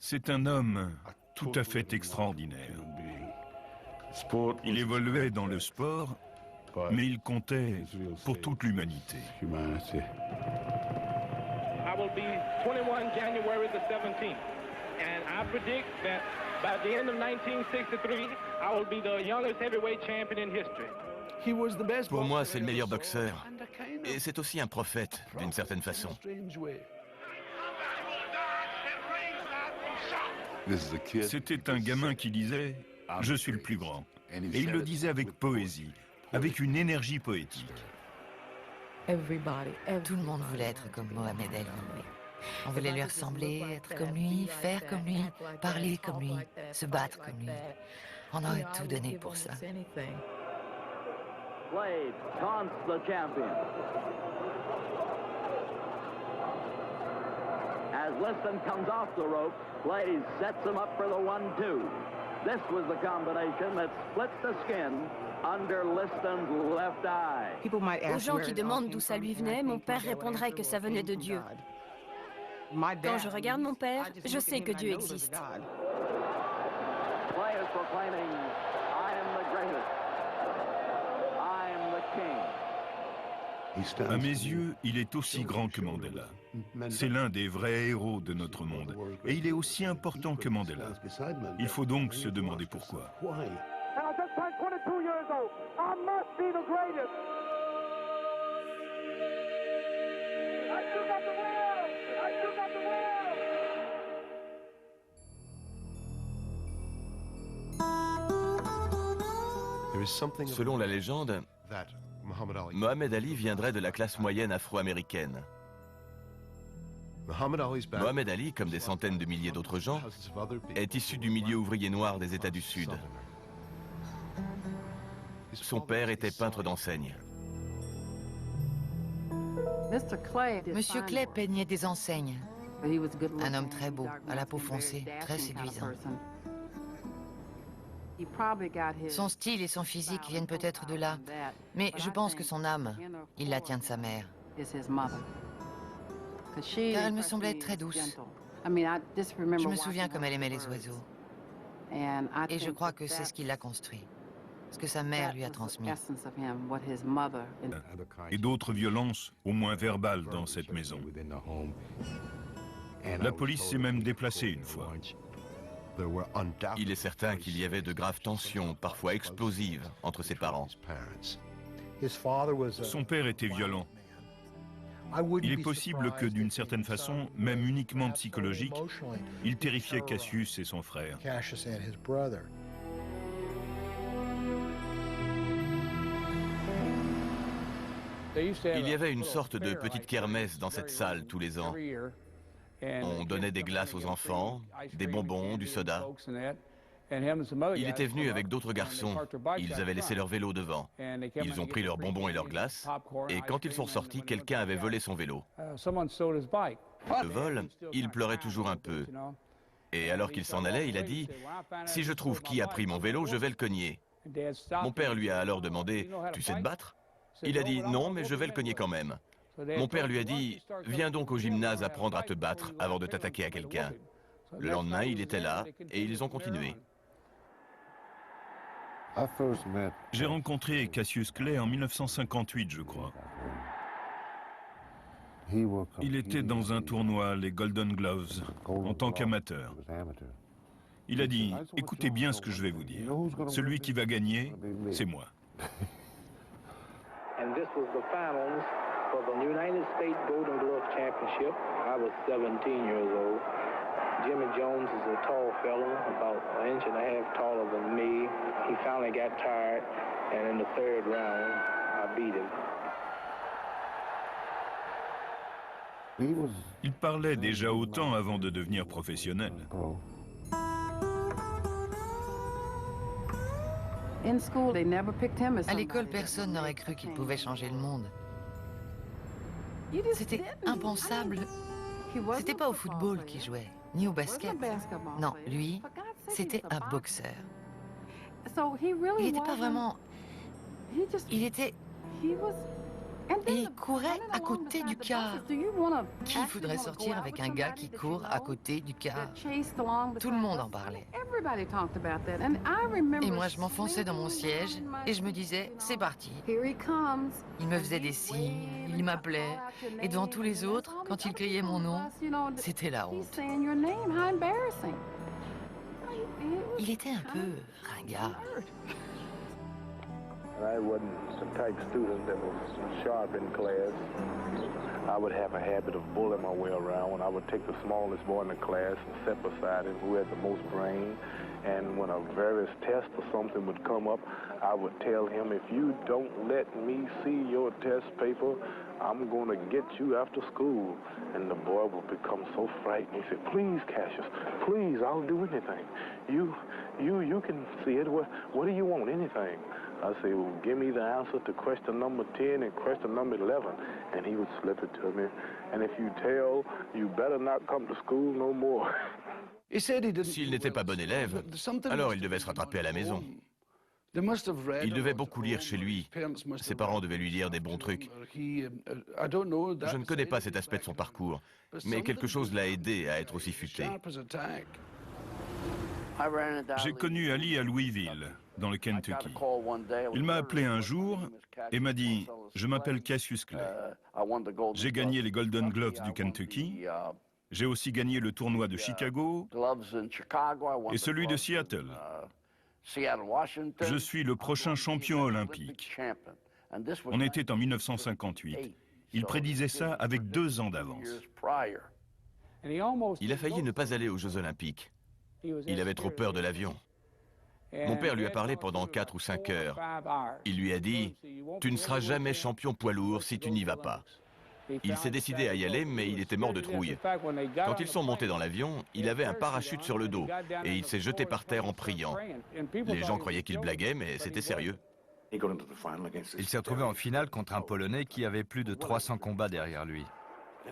C'est un homme tout à fait extraordinaire. Il évoluait dans le sport, mais il comptait pour toute l'humanité. I will be 21 January the 17th, and I predict that by the end of 1963, I will be the youngest heavyweight champion in history. Pour moi, c'est le meilleur boxeur. Et c'est aussi un prophète, d'une certaine façon. C'était un gamin qui disait « Je suis le plus grand ». Et il le disait avec poésie, avec une énergie poétique. Tout le monde voulait être comme Mohamed Ali. On voulait lui ressembler, être comme lui, faire comme lui, parler comme lui, se battre comme lui. On aurait tout donné pour ça. Blade taunts the champion. As Liston comes off the rope, Blade sets him up for the 1-2. This was the combination that split the skin under Liston's left eye. Aux gens qui demandent d'où ça lui venait, mon père répondrait que ça venait de Dieu. Quand je regarde mon père, je sais que Dieu existe. Players proclaiming, I am the greatest. I am the king. À mes yeux, il est aussi grand que Mandela. C'est l'un des vrais héros de notre monde. Et il est aussi important que Mandela. Il faut donc se demander pourquoi. Selon la légende, Mohamed Ali viendrait de la classe moyenne afro-américaine. Mohamed Ali, comme des centaines de milliers d'autres gens, est issu du milieu ouvrier noir des États du Sud. Son père était peintre d'enseigne. Monsieur Clay peignait des enseignes. Un homme très beau, à la peau foncée, très séduisant. Son style et son physique viennent peut-être de là, mais je pense que son âme, il la tient de sa mère. Car elle me semblait très douce. Je me souviens comme elle aimait les oiseaux. Et je crois que c'est ce qui l'a construit, ce que sa mère lui a transmis. Et d'autres violences, au moins verbales, dans cette maison. La police s'est même déplacée une fois. Il est certain qu'il y avait de graves tensions, parfois explosives, entre ses parents. Son père était violent. Il est possible que, d'une certaine façon, même uniquement psychologique, il terrifiait Cassius et son frère. Il y avait une sorte de petite kermesse dans cette salle tous les ans. On donnait des glaces aux enfants, des bonbons, du soda. Il était venu avec d'autres garçons. Ils avaient laissé leur vélo devant. Ils ont pris leurs bonbons et leurs glaces. Et quand ils sont sortis, quelqu'un avait volé son vélo. Le vol, il pleurait toujours un peu. Et alors qu'il s'en allait, il a dit « Si je trouve qui a pris mon vélo, je vais le cogner. » Mon père lui a alors demandé « Tu sais te battre ?» Il a dit « Non, mais je vais le cogner quand même. » Mon père lui a dit « Viens donc au gymnase apprendre à te battre avant de t'attaquer à quelqu'un. » Le lendemain, il était là et ils ont continué. J'ai rencontré Cassius Clay en 1958, je crois. Il était dans un tournoi, les Golden Gloves, en tant qu'amateur. Il a dit « Écoutez bien ce que je vais vous dire. Celui qui va gagner, c'est moi. » And this was the finals for the United States Golden Glove Championship. I was 17 years old. Jimmy Jones is a tall fellow, about an inch and a half taller than me. He finally got tired, and in the third round, I beat him. Il parlait déjà autant avant de devenir professionnel. À l'école, personne n'aurait cru qu'il pouvait changer le monde. C'était impensable. C'était pas au football qu'il jouait, ni au basket. Non, lui, c'était un boxeur. Il n'était pas vraiment... Il était Et il courait à côté du car. Qui voudrait sortir avec un gars qui court à côté du car? Tout le monde en parlait. Et moi, je m'enfonçais dans mon siège et je me disais, c'est parti. Il me faisait des signes, il m'appelait. Et devant tous les autres, quand il criait mon nom, c'était la honte. Il était un peu ringard. I wasn't the type student that was sharp in class. I would have a habit of bullying my way around. I would take the smallest boy in the class and sit beside him who had the most brain. And when a various test or something would come up, I would tell him, if you don't let me see your test paper, I'm going to get you after school. And the boy would become so frightened. He said, please, Cassius, please, I'll do anything. You can see it. What do you want? Anything. I say, well, give me the answer to question number 10 and question number 11. And he would slip it to me. And if you tell, you better not come to school no more. S'il n'était pas bon élève, alors il devait se rattraper à la maison. Il devait beaucoup lire chez lui. Ses parents devaient lui dire des bons trucs. Je ne connais pas cet aspect de son parcours, mais quelque chose l'a aidé à être aussi futé. J'ai connu Ali à Louisville, dans le Kentucky. Il m'a appelé un jour et m'a dit « Je m'appelle Cassius Clay. J'ai gagné les Golden Gloves du Kentucky. J'ai aussi gagné le tournoi de Chicago et celui de Seattle. Je suis le prochain champion olympique. » On était en 1958. Il prédisait ça avec 2 ans d'avance. Il a failli ne pas aller aux Jeux Olympiques. Il avait trop peur de l'avion. Mon père lui a parlé pendant 4 ou 5 heures. Il lui a dit « Tu ne seras jamais champion poids lourd si tu n'y vas pas. » Il s'est décidé à y aller, mais il était mort de trouille. Quand ils sont montés dans l'avion, il avait un parachute sur le dos et il s'est jeté par terre en priant. Les gens croyaient qu'il blaguait, mais c'était sérieux. Il s'est retrouvé en finale contre un Polonais qui avait plus de 300 combats derrière lui.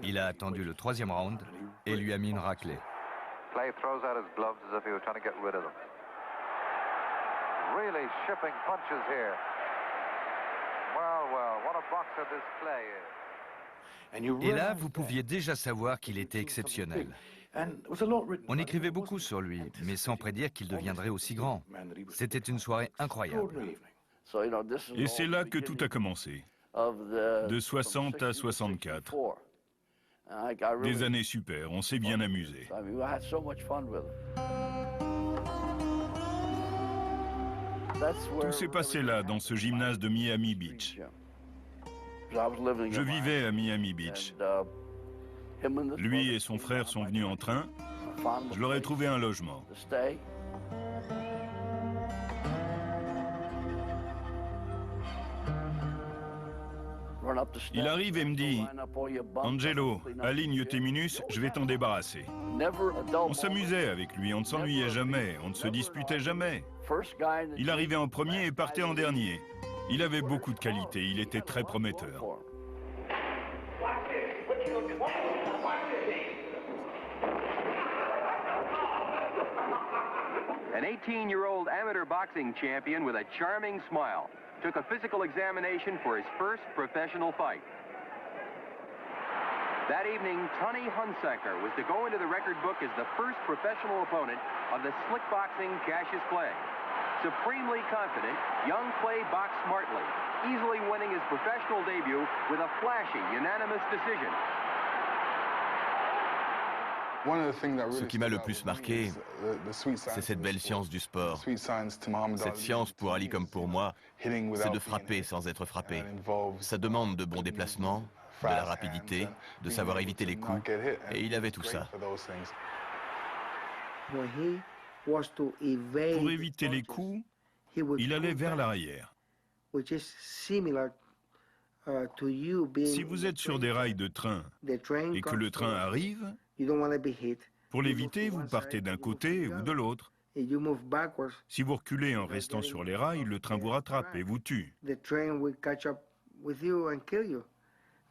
Il a attendu le 3e round et lui a mis une raclée. Clay throws out his gloves as if he was trying to get rid of them. Really shipping punches here. Well, what a boxer this Clay is. Et là, vous pouviez déjà savoir qu'il était exceptionnel. On écrivait beaucoup sur lui, mais sans prédire qu'il deviendrait aussi grand. C'était une soirée incroyable. Et c'est là que tout a commencé, de 60 à 64. Des années super, on s'est bien amusé. Tout s'est passé là, dans ce gymnase de Miami Beach. Je vivais à Miami Beach. Lui et son frère sont venus en train. Je leur ai trouvé un logement. Il arrive et me dit « Angelo, aligne tes minus, je vais t'en débarrasser. » On s'amusait avec lui, on ne s'ennuyait jamais, on ne se disputait jamais. Il arrivait en premier et partait en dernier. Il avait beaucoup de qualités, il était très prometteur. An 18-year-old amateur boxing champion with a charming smile took a physical examination for his first professional fight. That evening, Tony Hunsaker was to go into the record book as the first professional opponent of the slick boxing Cassius Clay. Supremely confident, young Clay boxed smartly, easily winning his professional debut with a flashy, unanimous decision. Ce qui m'a le plus marqué, c'est cette belle science du sport. Cette science, pour Ali comme pour moi, c'est de frapper sans être frappé. Ça demande de bons déplacements, de la rapidité, de savoir éviter les coups, et il avait tout ça. Pour éviter les coups, il allait vers l'arrière. Si vous êtes sur des rails de train et que le train arrive, pour l'éviter, vous partez d'un côté ou de l'autre. Si vous reculez en restant sur les rails, le train vous rattrape et vous tue.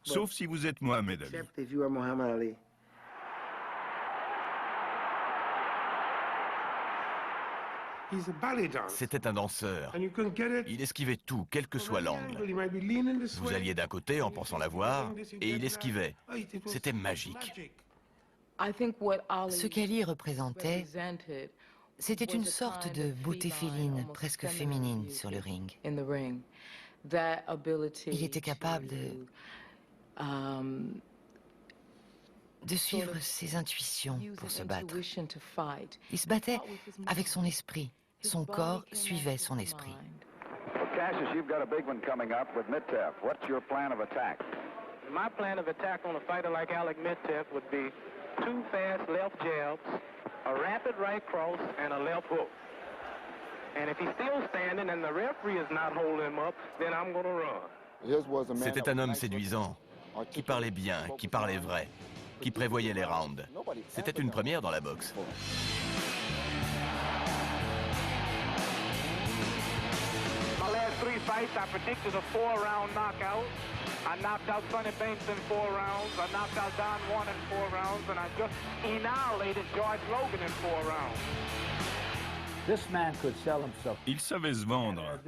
Sauf si vous êtes Mohamed Ali. C'était un danseur. Il esquivait tout, quel que soit l'angle. Vous alliez d'un côté en pensant l'avoir, et il esquivait. C'était magique. Ce qu'Ali représentait, c'était une sorte de beauté féline, presque féminine sur le ring. Il était capable de suivre ses intuitions pour se battre. Il se battait avec son esprit. Son corps suivait son esprit. Cassius, you've got a big one coming up with Mittef. What's your plan of attack? My plan of attack on a fighter like Alec Mittef would be 2 fast left jabs, a rapid right cross, and a left hook. And if he's still standing and the referee is not holding him up, then I'm going to run. C'était un homme séduisant, qui parlait bien, qui parlait vrai, qui prévoyait les rounds. C'était une première dans la boxe. My last 3 fights, I predicted a 4-round knockout. I knocked out Sonny Banks in 4 rounds. I knocked out Don Juan in 4 rounds. And I just annihilated George Logan in 4 rounds. Il savait se vendre.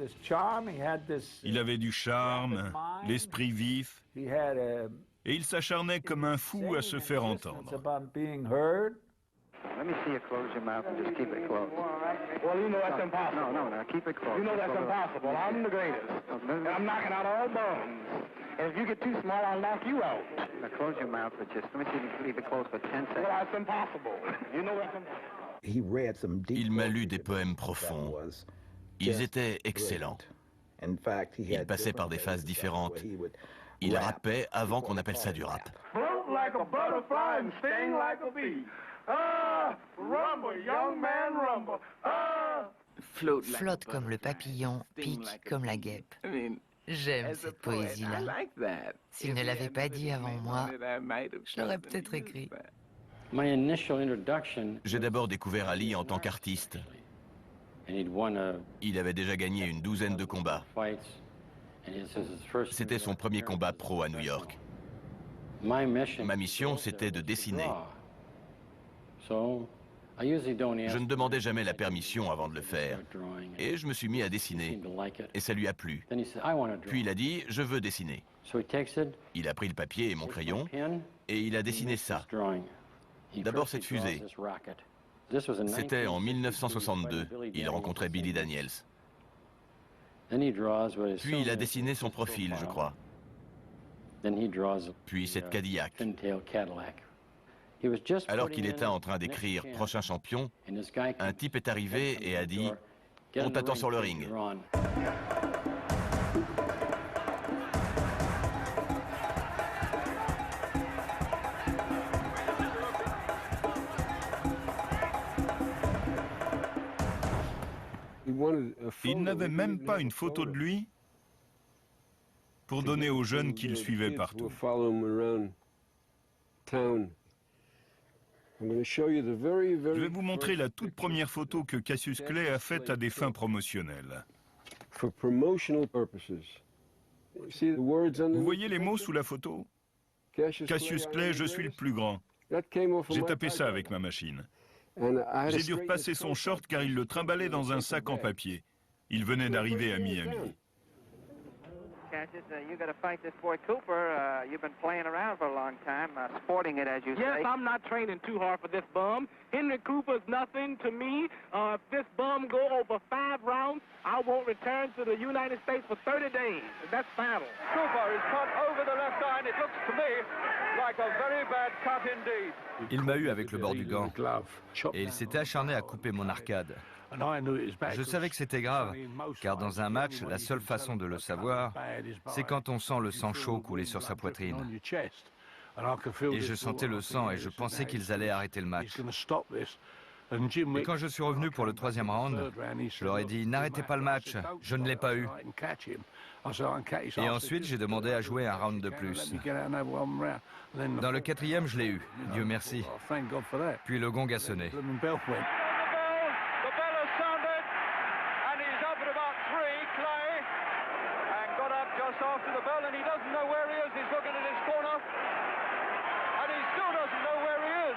Il avait du charme, l'esprit vif, et il s'acharnait comme un fou à se faire entendre. Let me see you close your mouth and just keep it closed. Well, you know that's impossible. No, keep it closed. You know that's impossible. I'm the greatest. And I'm knocking out all bums. And if you get too small, I'll knock you out. Now close your mouth, but just let me see you keep it closed for 10 seconds. Well, that's impossible. You know that's impossible. Il m'a lu des poèmes profonds. Ils étaient excellents. Il passait par des phases différentes. Il rappait avant qu'on appelle ça du rap. Float like a butterfly and sting like a bee. Ah, rumble, young man, rumble. Ah. Flotte comme le papillon, pique comme la guêpe. J'aime cette poésie-là. S'il ne l'avait pas dit avant moi, je l'aurais peut-être écrit. J'ai d'abord découvert Ali en tant qu'artiste. Il avait déjà gagné une 12aine de combats. C'était son premier combat pro à New York. Ma mission, c'était de dessiner. Je ne demandais jamais la permission avant de le faire. Et je me suis mis à dessiner. Et ça lui a plu. Puis il a dit, je veux dessiner. Il a pris le papier et mon crayon, et il a dessiné ça. D'abord cette fusée. C'était en 1962. Il rencontrait Billy Daniels. Puis il a dessiné son profil, je crois. Puis cette Cadillac. Alors qu'il était en train d'écrire « Prochain champion », un type est arrivé et a dit « On t'attend sur le ring ». Il n'avait même pas une photo de lui pour donner aux jeunes qui le suivaient partout. Je vais vous montrer la toute première photo que Cassius Clay a faite à des fins promotionnelles. Vous voyez les mots sous la photo? Cassius Clay, je suis le plus grand. J'ai tapé ça avec ma machine. J'ai dû repasser son short car il le trimballait dans un sac en papier. Il venait d'arriver à Miami. Cassius, you got to fight this boy Cooper. You've been playing around for a long time, sporting it as you say. Yes, I'm not training too hard for this bum. Henry Cooper's nothing to me. If this bum go over 5 rounds, I won't return to the United States for 30 days. That's final. Cooper is cut over the left eye, and it looks to me like a very bad cut indeed. Il m'a eu avec le bord du gant, et il s'était acharné à couper mon arcade. Je savais que c'était grave, car dans un match, la seule façon de le savoir, c'est quand on sent le sang chaud couler sur sa poitrine. Et je sentais le sang et je pensais qu'ils allaient arrêter le match. Et quand je suis revenu pour le 3e round, je leur ai dit « N'arrêtez pas le match, je ne l'ai pas eu ». Et ensuite, j'ai demandé à jouer un round de plus. Dans le 4e, je l'ai eu, Dieu merci. Puis le gong a sonné. After the bell, and he doesn't know where he is. He's looking at his corner, and he still doesn't know where he is.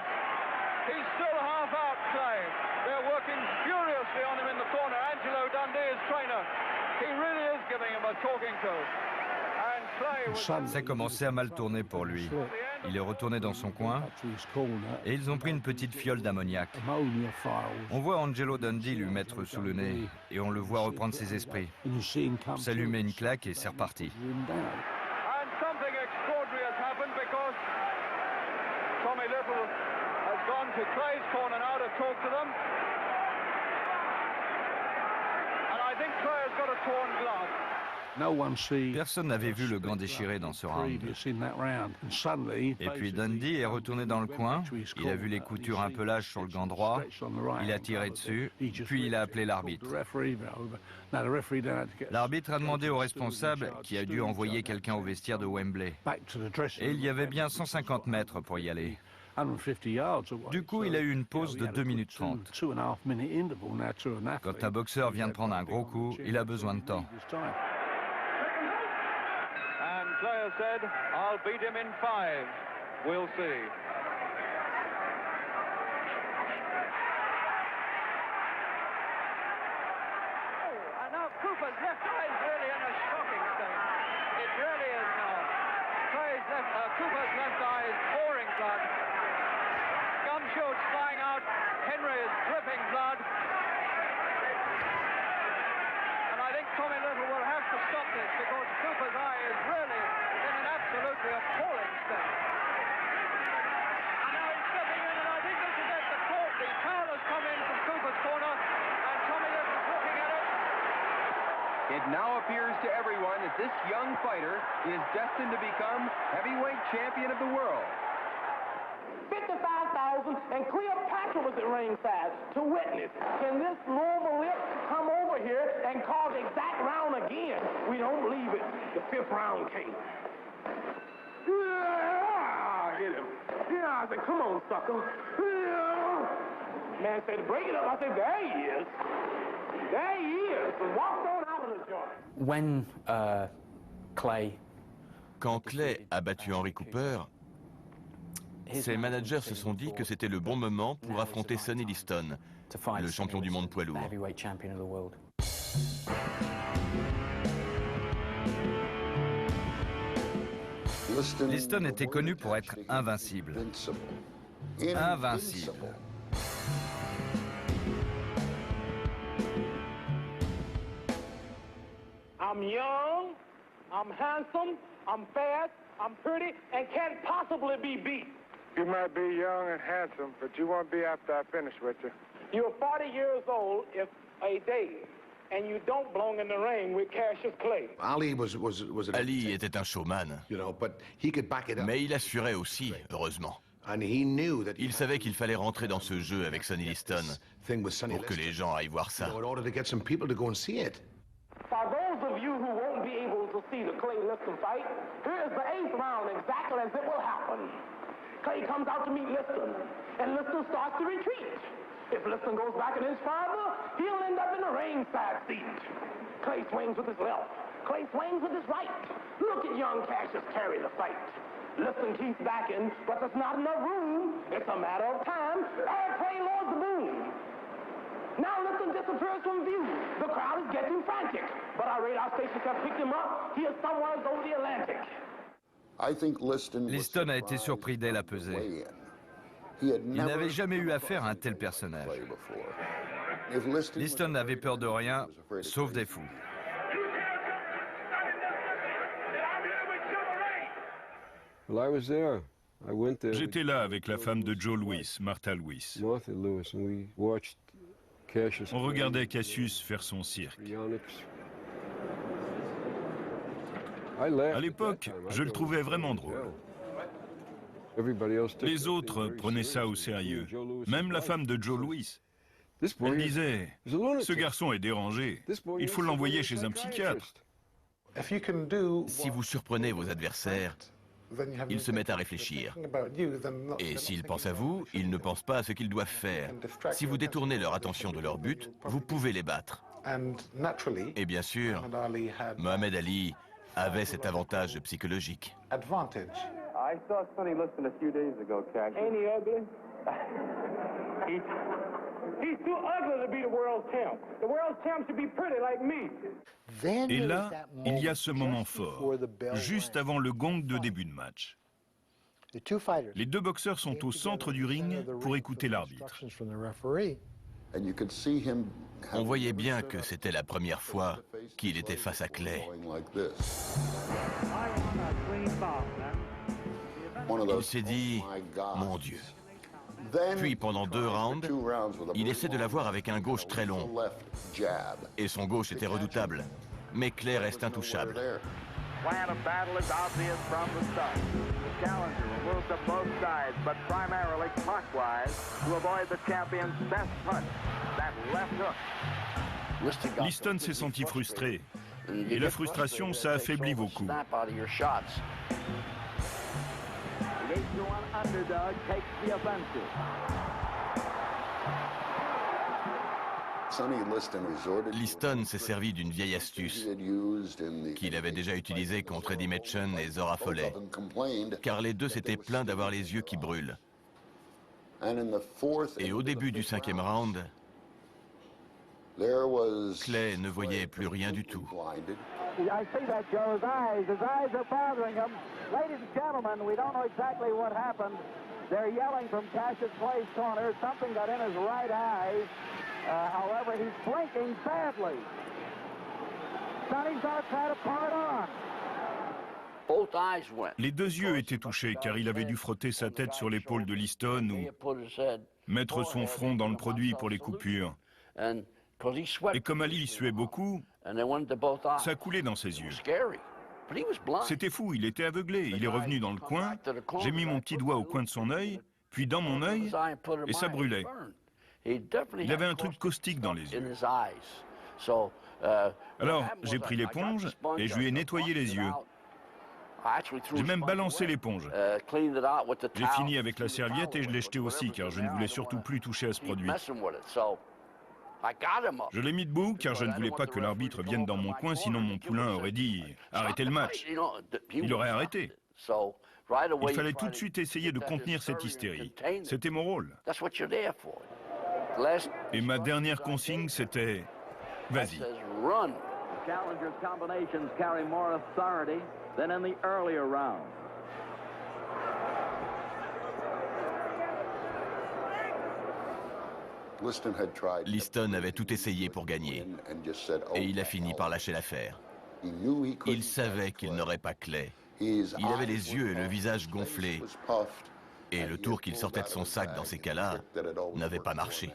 He's still half out, Clay. They're working furiously on him in the corner. Ça commençait à mal tourner pour lui. Il est retourné dans son coin et ils ont pris une petite fiole d'ammoniac. On voit Angelo Dundee lui mettre sous le nez et on le voit reprendre ses esprits. Ça lui met une claque et c'est reparti. Personne n'avait vu le gant déchiré dans ce round. Et puis Dundee est retourné dans le coin, il a vu les coutures un peu lâches sur le gant droit, il a tiré dessus, puis il a appelé l'arbitre. L'arbitre a demandé au responsable qui a dû envoyer quelqu'un au vestiaire de Wembley. Et il y avait bien 150 mètres pour y aller. Du coup, il a eu une pause de 2 minutes 30. Quand un boxeur vient de prendre un gros coup, il a besoin de temps. Claire said, I'll beat him in 5. We'll see. Oh, and now Cooper's left eye is really in a shocking state. It really is now. Cooper's left eye is pouring blood. Gum shoots flying out. Henry is dripping blood. And I think Tommy Little will have to stop this because Cooper's eye is really in an absolutely appalling state. And now he's stepping in, and I think this is at the court. The foul has come in from Cooper's corner, and Tommy Little's looking at it. It now appears to everyone that this young fighter is destined to become heavyweight champion of the world. 55,000, and Cleopatra was at ringside to witness. Can this normal lip come over here and call the exact round again? We don't believe it. The 5th round came. Yeah, hit him. Yeah, I said, come on, sucker. Yeah. Man said, break it up. I said, there he is. There he is. And walked on out of the joint. When Quand Clay a battu Henry Cooper, ses managers se sont dit que c'était le bon moment pour affronter Sonny Liston, le champion du monde poids lourd. Liston était connu pour être invincible. Invincible. I'm young, I'm handsome, I'm fast, I'm pretty, and can't possibly be beat. You might be young and handsome, but you won't be after I finish with you. You're 40 years old if a day, and you don't belong in the ring with Cassius Clay. Ali était un showman, mais il assurait aussi, heureusement. Il savait qu'il fallait rentrer dans ce jeu avec Sonny Liston pour que les gens aillent voir ça. For those of you who won't be able to see the Clay Liston fight, here is the 8th round exactly as it will happen. Clay comes out to meet Liston, and Liston starts to retreat. If Liston goes back an inch farther, he'll end up in the ringside seat. Clay swings with his left. Clay swings with his right. Look at young Cassius carry the fight. Liston keeps backing, but there's not enough room. It's a matter of time. And Clay lowers the boom. Now Liston disappears from view. The crowd is getting frantic, but our radar stations have picked him up. He is somewhere over the Atlantic. Liston a été surpris dès la pesée. Il n'avait jamais eu affaire à un tel personnage. Liston n'avait peur de rien, sauf des fous. J'étais là avec la femme de Joe Louis, Martha Louis. On regardait Cassius faire son cirque. À l'époque, je le trouvais vraiment drôle. Les autres prenaient ça au sérieux. Même la femme de Joe Louis. Elle disait, ce garçon est dérangé, il faut l'envoyer chez un psychiatre. Si vous surprenez vos adversaires, ils se mettent à réfléchir. Et s'ils pensent à vous, ils ne pensent pas à ce qu'ils doivent faire. Si vous détournez leur attention de leur but, vous pouvez les battre. Et bien sûr, Mohamed Ali avait cet avantage psychologique. I saw Sonny Liston a few days ago, Cash. Ain't he ugly? He's too ugly to be the world champ. The world champ should be pretty like me. Et là, il y a ce moment fort, juste avant le gong de début de match. Les deux boxeurs sont au centre du ring pour écouter l'arbitre. On voyait bien que c'était la première fois qu'il était face à Clay. Il s'est dit, mon Dieu. Puis pendant 2 rounds, il essaie de l'avoir avec un gauche très long. Et son gauche était redoutable. Mais Clay reste intouchable. Plan of battle is obvious from the start. The challenger will move to both sides, but primarily clockwise to avoid the champion's best punch, that left hook. Liston s'est senti frustré. Et la frustration, ça affaiblit vos coups. The 8-1 underdog takes the offensive. Liston s'est servi d'une vieille astuce qu'il avait déjà utilisée contre Eddie Machen et Zora Folley, car les deux s'étaient plaints d'avoir les yeux qui brûlent. Et au début du 5e round, Clay ne voyait plus rien du tout. I see that Joe's eyes. His eyes are bothering him. Ladies and gentlemen, we don't know exactly what happened. They're yelling from Cassius Clay's corner. Something got in his right eye. However, he's blinking badly. Sonny's going to try to pull it on. Les deux yeux étaient touchés car il avait dû frotter sa tête sur l'épaule de Liston ou mettre son front dans le produit pour les coupures. Et comme Ali suait beaucoup, ça coulait dans ses yeux. C'était fou, il était aveuglé. Il est revenu dans le coin, j'ai mis mon petit doigt au coin de son œil, puis dans mon œil, et ça brûlait. Il avait un truc caustique dans les yeux. Alors, j'ai pris l'éponge et je lui ai nettoyé les yeux. J'ai même balancé l'éponge. J'ai fini avec la serviette et je l'ai jeté aussi, car je ne voulais surtout plus toucher à ce produit. Je l'ai mis debout, car je ne voulais pas que l'arbitre vienne dans mon coin, sinon mon poulain aurait dit « Arrêtez le match ». Il aurait arrêté. Il fallait tout de suite essayer de contenir cette hystérie. C'était mon rôle. Et ma dernière consigne, c'était « Vas-y ». Challenger's combinations carry more authority than in the earlier round. Liston avait tout essayé pour gagner, et il a fini par lâcher l'affaire. Il savait qu'il n'aurait pas Clay. Il avait les yeux et le visage gonflés, et le tour qu'il sortait de son sac dans ces cas-là n'avait pas marché.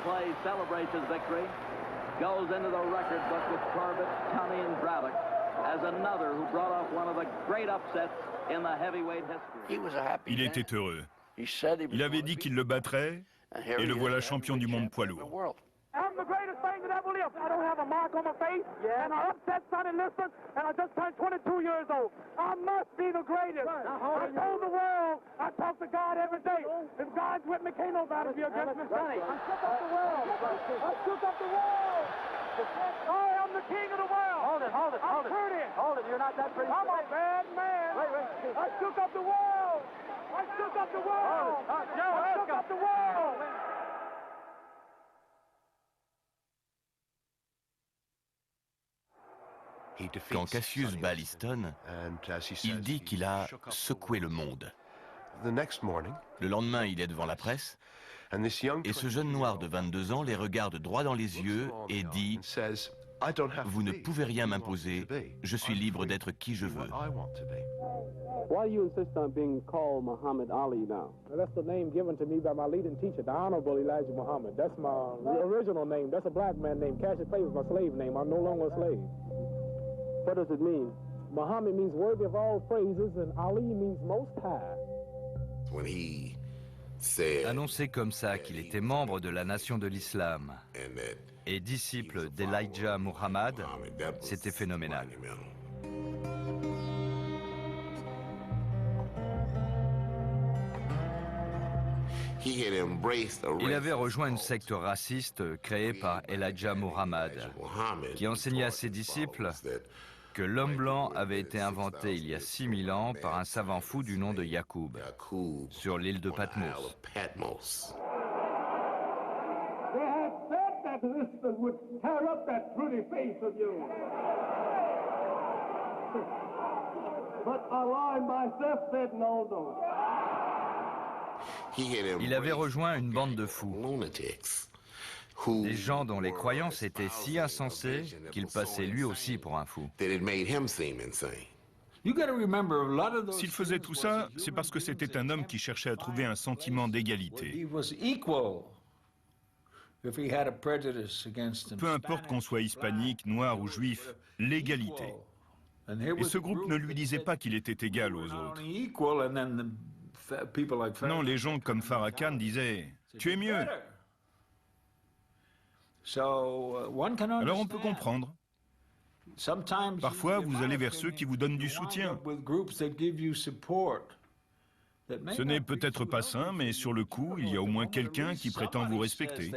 Clay celebrates his victory, goes into the record book with Corbett, Tunney, and Braddock as another who brought off one of the great upsets in the heavyweight history. Il était heureux. Il avait dit qu'il le battrait, et le voilà champion du monde poids lourd. I'm the greatest thing that ever lived. I don't have a mark on my face, and I upset Sonny Liston, and I just turned 22 years old. I must be the greatest. I told the world, I talk to God every day. If God's with me, can't nobody be against me. Sonny, I shook up the world. I shook up the world. I am the king of the world. Hold it. I'm pretty. Hold it, you're not that pretty. I'm a bad man. Wait. I shook up the world. I shook up the world. I shook up the world. Quand Cassius bat Liston, il dit qu'il a secoué le monde. Le lendemain, il est devant la presse, et ce jeune noir de 22 ans les regarde droit dans les yeux et dit « Vous ne pouvez rien m'imposer, je suis libre d'être qui je veux. » Why do you insist on being called Muhammad Ali now? That's the name given to me by my leading teacher, the Honorable Elijah Muhammad. That's my original name. That's a black man name. Cassius Clay was my slave name. I'm no longer a slave. What does it mean? Muhammad means worthy of all praises, and Ali means most high. Annoncer comme ça qu'il était membre de la nation de l'islam et disciple d'Elijah Muhammad, c'était phénoménal. Il avait rejoint une secte raciste créée par Elijah Muhammad, qui enseignait à ses disciples que l'homme blanc avait été inventé il y a 6000 ans par un savant fou du nom de Yacoub, sur l'île de Patmos. Il avait rejoint une bande de fous, des gens dont les croyances étaient si insensées qu'il passait lui aussi pour un fou. S'il faisait tout ça, c'est parce que c'était un homme qui cherchait à trouver un sentiment d'égalité. Peu importe qu'on soit hispanique, noir ou juif, l'égalité. Et ce groupe ne lui disait pas qu'il était égal aux autres. Non, les gens comme Farrakhan disaient « Tu es mieux ». Alors on peut comprendre. Parfois, vous allez vers ceux qui vous donnent du soutien. Ce n'est peut-être pas sain, mais sur le coup, il y a au moins quelqu'un qui prétend vous respecter.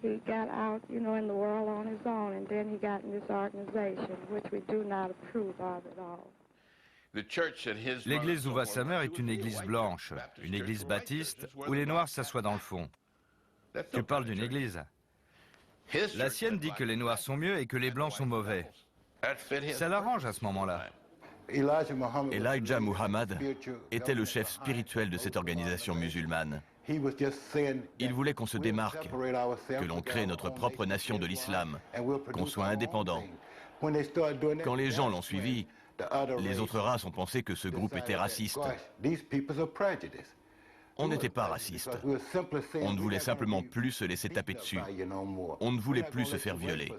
He got out, you know, in the world on his own, and then he got in this organization, which we do not approve of at all. L'église où va sa mère est une église blanche, une église baptiste, où les Noirs s'assoient dans le fond. Tu parles d'une église. La sienne dit que les Noirs sont mieux et que les Blancs sont mauvais. Ça l'arrange à ce moment-là. Elijah Muhammad était le chef spirituel de cette organisation musulmane. Il voulait qu'on se démarque, que l'on crée notre propre nation de l'islam, qu'on soit indépendant. Quand les gens l'ont suivi, les autres races ont pensé que ce groupe était raciste. On n'était pas raciste. On ne voulait simplement plus se laisser taper dessus. On ne voulait plus se faire violer.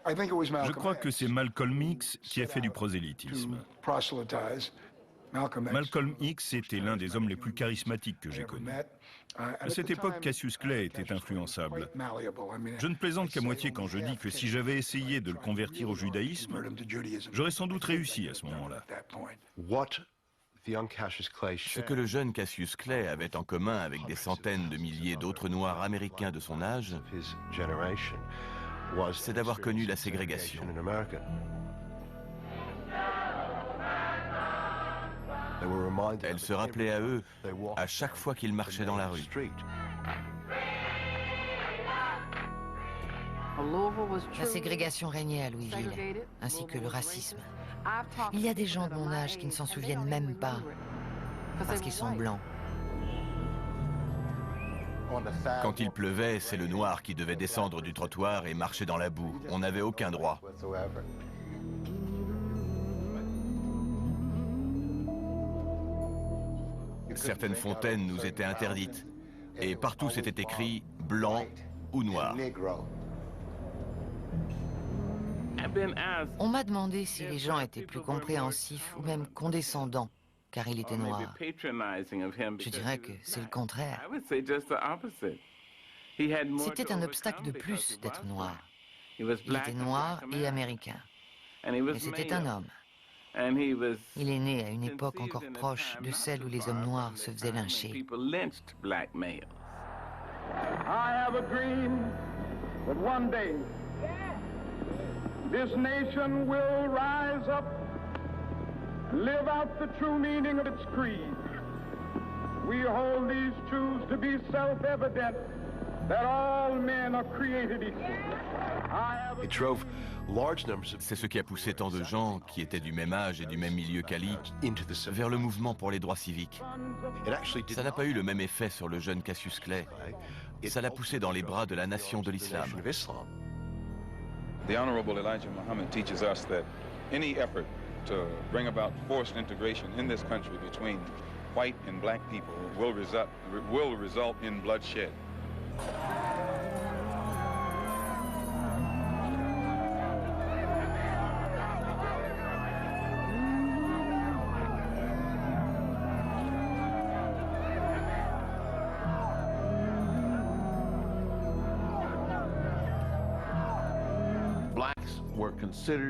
Je crois que c'est Malcolm X qui a fait du prosélytisme. Malcolm X était l'un des hommes les plus charismatiques que j'ai connus. À cette époque, Cassius Clay était influençable. Je ne plaisante qu'à moitié quand je dis que si j'avais essayé de le convertir au judaïsme, j'aurais sans doute réussi à ce moment-là. Ce que le jeune Cassius Clay avait en commun avec des centaines de milliers d'autres Noirs américains de son âge, c'est d'avoir connu la ségrégation. Elle se rappelait à eux à chaque fois qu'ils marchaient dans la rue. La ségrégation régnait à Louisville, ainsi que le racisme. Il y a des gens de mon âge qui ne s'en souviennent même pas, parce qu'ils sont blancs. Quand il pleuvait, c'est le noir qui devait descendre du trottoir et marcher dans la boue. On n'avait aucun droit. Certaines fontaines nous étaient interdites. Et partout c'était écrit « blanc » ou « noir ». On m'a demandé si les gens étaient plus compréhensifs ou même condescendants, car il était noir. Je dirais que c'est le contraire. C'était un obstacle de plus d'être noir. Il était noir et américain. Mais c'était un homme. Il est né à une époque encore proche de celle où les hommes noirs se faisaient lyncher. I have a dream that one day this nation will rise up and live out the true meaning of its creed. We hold these truths to be self-evident that all men are created equal. C'est ce qui a poussé tant de gens qui étaient du même âge et du même milieu qu'Ali vers le mouvement pour les droits civiques. Ça n'a pas eu le même effet sur le jeune Cassius Clay. Ça l'a poussé dans les bras de la nation de l'islam. The Honorable Elijah Muhammad teaches us that any effort to bring about forced integration in this country between white and black people will result in bloodshed.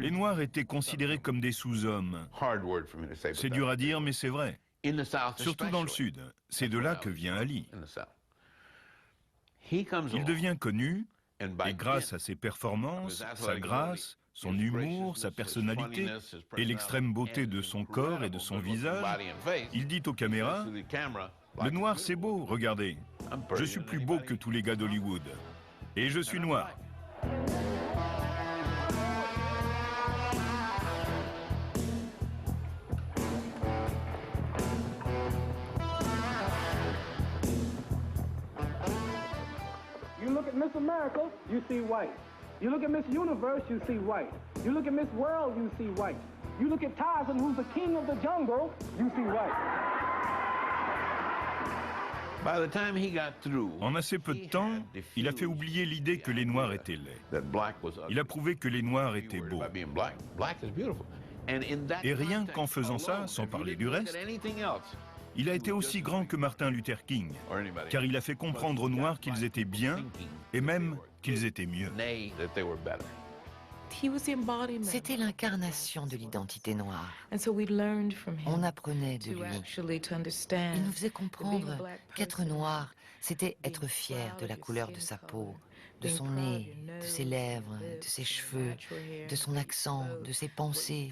Les Noirs étaient considérés comme des sous-hommes. C'est dur à dire, mais c'est vrai. Surtout dans le Sud. C'est de là que vient Ali. Il devient connu, et grâce à ses performances, sa grâce, son humour, sa personnalité et l'extrême beauté de son corps et de son visage, il dit aux caméras, « Le noir c'est beau, regardez. Je suis plus beau que tous les gars d'Hollywood. Et je suis noir. » You look at Miss America, you see white. You look at Miss Universe, you see white. You look at Miss World, you see white. You look at Tarzan, who's the king of the jungle, you see white. En assez peu de temps, il a fait oublier l'idée que les Noirs étaient laids. Il a prouvé que les Noirs étaient beaux. Et rien qu'en faisant ça, sans parler du reste, il a été aussi grand que Martin Luther King, car il a fait comprendre aux Noirs qu'ils étaient bien et même qu'ils étaient mieux. C'était l'incarnation de l'identité noire. On apprenait de lui. Il nous faisait comprendre qu'être noir, c'était être fier de la couleur de sa peau, de son nez, de ses lèvres, de ses cheveux, de son accent, de ses pensées,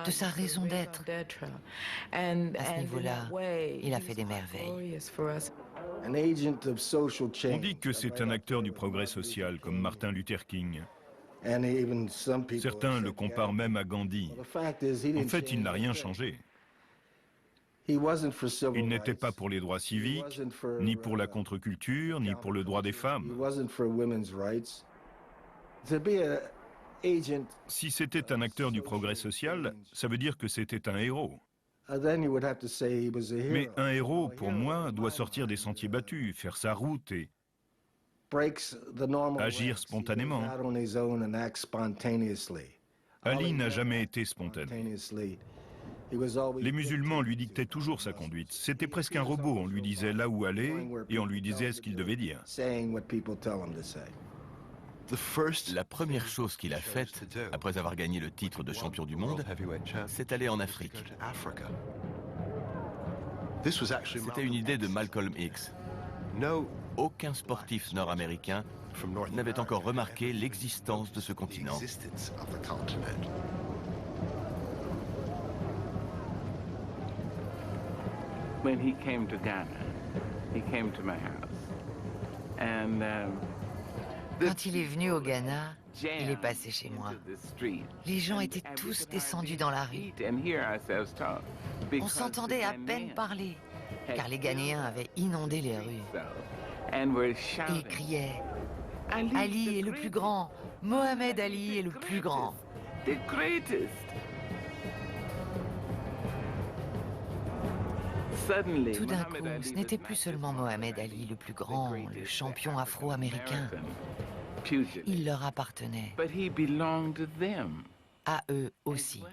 de sa raison d'être. À ce niveau-là, il a fait des merveilles. On dit que c'est un acteur du progrès social, comme Martin Luther King. Certains le comparent même à Gandhi. En fait, il n'a rien changé. Il n'était pas pour les droits civiques, ni pour la contre-culture, ni pour le droit des femmes. Si c'était un acteur du progrès social, ça veut dire que c'était un héros. Mais un héros, pour moi, doit sortir des sentiers battus, faire sa route et agir spontanément. Ali n'a jamais été spontané. Les musulmans lui dictaient toujours sa conduite. C'était presque un robot. On lui disait là où aller et on lui disait ce qu'il devait dire. La première chose qu'il a faite, après avoir gagné le titre de champion du monde, c'est aller en Afrique. C'était une idée de Malcolm X. Aucun sportif nord-américain n'avait encore remarqué l'existence de ce continent. When he came to Ghana, he came to my house. And quand il est venu au Ghana, il est passé chez moi. Les gens étaient tous descendus dans la rue. On s'entendait à peine parler, car les Ghanéens avaient inondé les rues. Et ils criaient « Ali est le plus grand, Mohamed Ali est le plus grand ». Tout d'un coup, ce n'était plus seulement Mohamed Ali le plus grand, le champion afro-américain. Il leur appartenait. À eux aussi.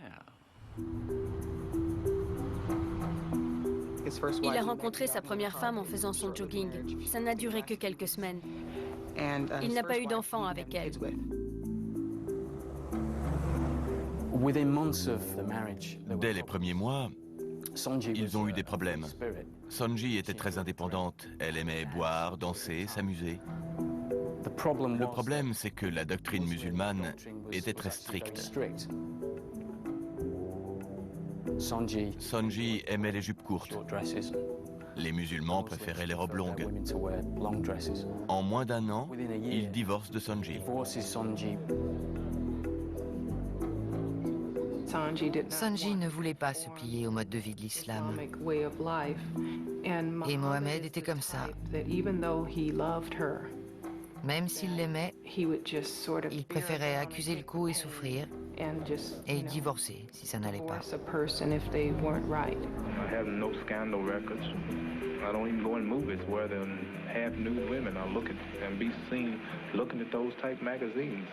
Il a rencontré sa première femme en faisant son jogging. Ça n'a duré que quelques semaines. Il n'a pas eu d'enfant avec elle. Dès les premiers mois, ils ont eu des problèmes. Sonji était très indépendante. Elle aimait boire, danser, s'amuser. Le problème, c'est que la doctrine musulmane était très stricte. Sonji aimait les jupes courtes. Les musulmans préféraient les robes longues. En moins d'un an, il divorce de Sonji. Sonji ne voulait pas se plier au mode de vie de l'islam. Et Mohamed était comme ça. Même s'il l'aimait, il préférait accuser le coup et souffrir, et divorcer si ça n'allait pas. I don't even go in movies where the half-nude women are looking and be seen looking at those type magazines.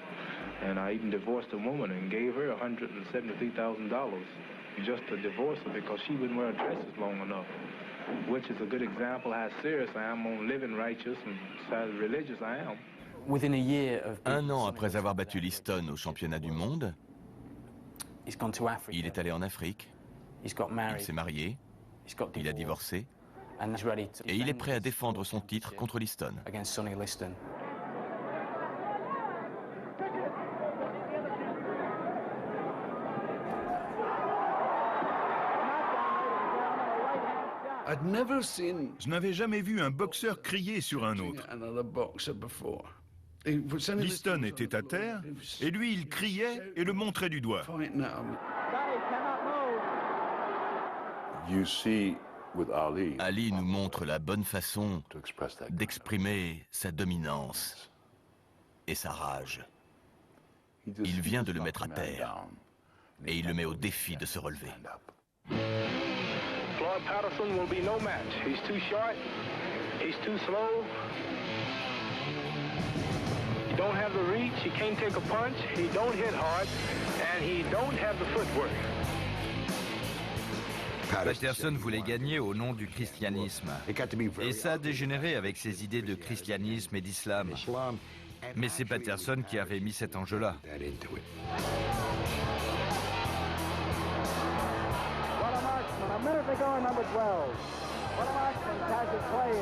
And I even divorced a woman and gave her $173,000 just to divorce her because she wouldn't wear dresses long enough, which is a good example how serious I am on living righteous and how religious I am. Un an après avoir battu Liston au championnat du monde, il est allé en Afrique, il s'est marié, il a divorcé, et il est prêt à défendre son titre contre Liston. Je n'avais jamais vu un boxeur crier sur un autre. Liston était à terre, et lui, il criait et le montrait du doigt. Ali nous montre la bonne façon d'exprimer sa dominance et sa rage. Il vient de le mettre à terre, et il le met au défi de se relever. Floyd Patterson will be no match. He's too short, he's too slow. He don't have the reach, he can't take a punch, he don't hit hard, and he don't have the footwork. Patterson voulait gagner au nom du christianisme. Et ça a dégénéré avec ses idées de christianisme et d'islam. Mais c'est Patterson qui avait mis cet enjeu-là. A minute to go in number 12. What a marksman Cassius Clay is.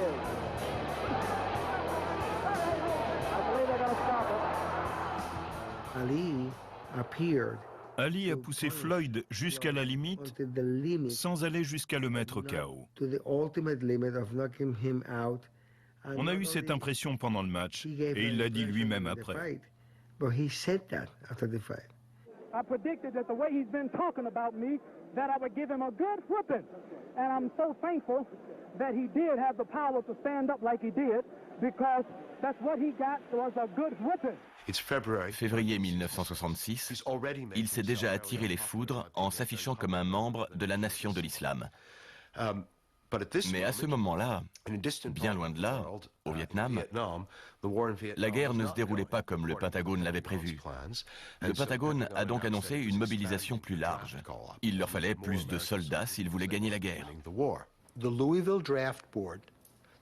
I believe they're going to stop it. Ali appeared. Ali a poussé Floyd jusqu'à la limite sans aller jusqu'à le mettre KO. On a eu cette impression pendant le match et il l'a dit lui-même après. I predicted that the way he's been talking about me, that I would give him a good whooping. And I'm so thankful that he did have the power to stand up like he did, because that's what he got was a good whooping. Février 1966, il s'est déjà attiré les foudres en s'affichant comme un membre de la Nation de l'Islam. Mais à ce moment-là, bien loin de là, au Vietnam, la guerre ne se déroulait pas comme le Pentagone l'avait prévu. Le Pentagone a donc annoncé une mobilisation plus large. Il leur fallait plus de soldats s'ils voulaient gagner la guerre.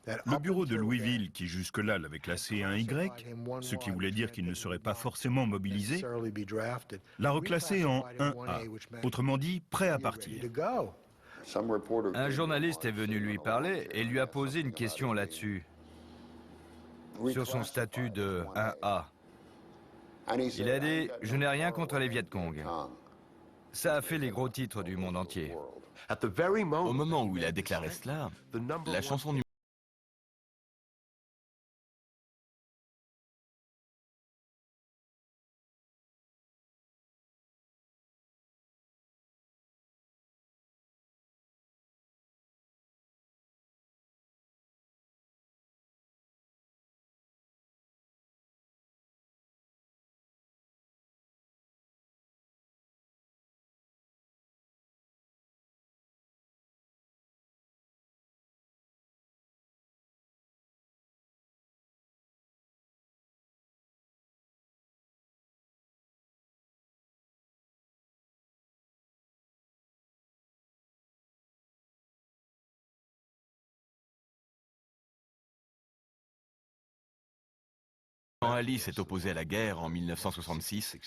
Le bureau de Louisville, qui jusque-là l'avait classé 1Y, ce qui voulait dire qu'il ne serait pas forcément mobilisé, l'a reclassé en 1A, autrement dit, prêt à partir. Un journaliste est venu lui parler et lui a posé une question là-dessus, sur son statut de 1A. Il a dit « Je n'ai rien contre les Viet Cong ». Ça a fait les gros titres du monde entier. Au moment où il a déclaré cela, la chanson numéro Quand Ali s'est opposé à la guerre en 1966,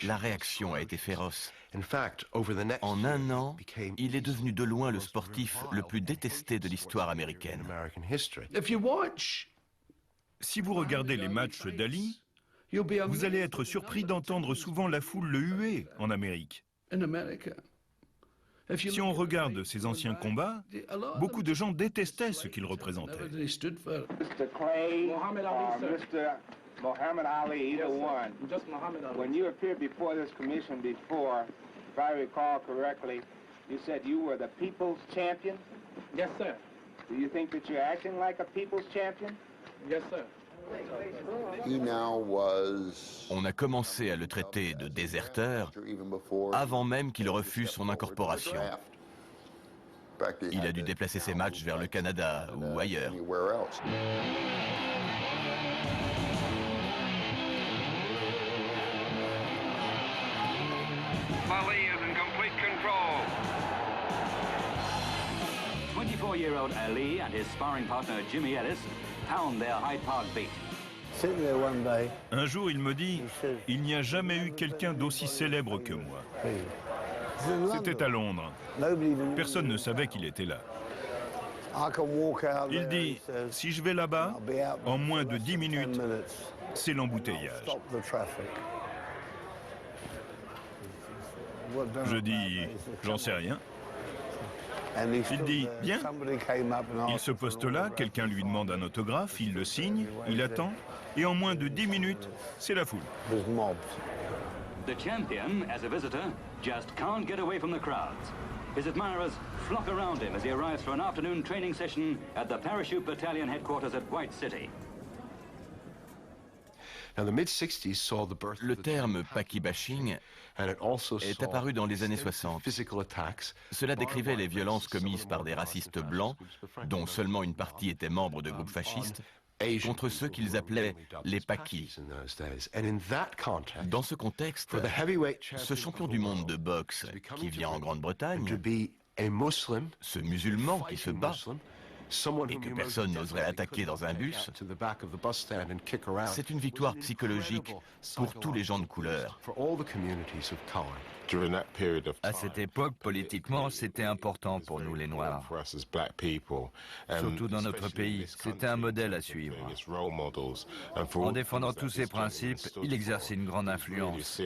la réaction a été féroce. En un an, il est devenu de loin le sportif le plus détesté de l'histoire américaine. Si vous regardez les matchs d'Ali, vous allez être surpris d'entendre souvent la foule le huer en Amérique. Si on regarde ses anciens combats, beaucoup de gens détestaient ce qu'il représentait. Muhammad Ali, either one. Just Muhammad Ali. When you appeared before this commission before, if I recall correctly, you said you were the people's champion? Yes, sir. Do you think that you're acting like a people's champion? Yes, sir. On a commencé à le traiter de déserteur avant même qu'il refuse son incorporation. Il a dû déplacer ses matchs vers le Canada ou ailleurs. Ali is in complete control. 24-year-old Ali and his sparring partner Jimmy Ellis pound their Hyde Park beat. Un jour, il me dit, il n'y a jamais eu quelqu'un d'aussi célèbre que moi. C'était à Londres. Personne ne savait qu'il était là. Il dit, si je vais là-bas, en moins de 10 minutes, c'est l'embouteillage. Je dis, j'en sais rien. Il dit, bien. Il se poste là, quelqu'un lui demande un autographe, il le signe, il attend, et en moins de 10 minutes, c'est la foule. The champion, as a visitor, just can't get away from the crowds. His admirers flock around him as he arrives for an afternoon training session at the Parachute Battalion headquarters at White City. Le terme Paki bashing est apparu dans les années 60. Cela décrivait les violences commises par des racistes blancs, dont seulement une partie était membre de groupes fascistes, contre ceux qu'ils appelaient les Pakis. Dans ce contexte, ce champion du monde de boxe qui vient en Grande-Bretagne, ce musulman qui se bat, et que personne n'oserait attaquer dans un bus, c'est une victoire psychologique pour tous les gens de couleur. À cette époque, politiquement, c'était important pour nous les Noirs. Surtout dans notre pays, c'était un modèle à suivre. En défendant tous ces principes, il exerçait une grande influence.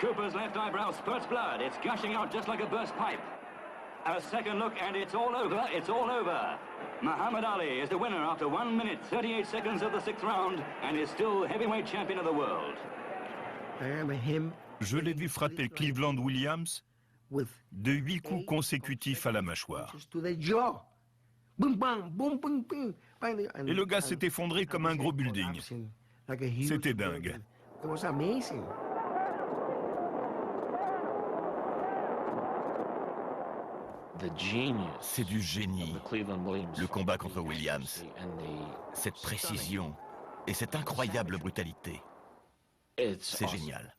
Cooper's left eyebrow spurts blood. It's gushing out just like a burst pipe. A second look and it's all over. It's all over. Muhammad Ali is the winner after 1 minute 38 seconds of the 6th round and is still heavyweight champion of the world. Je l'ai vu frapper Cleveland Williams de 8 coups consécutifs à la mâchoire. Et le gars s'est effondré comme un gros building. C'était dingue. C'est du génie, le combat contre Williams. Cette précision et cette incroyable brutalité. C'est génial.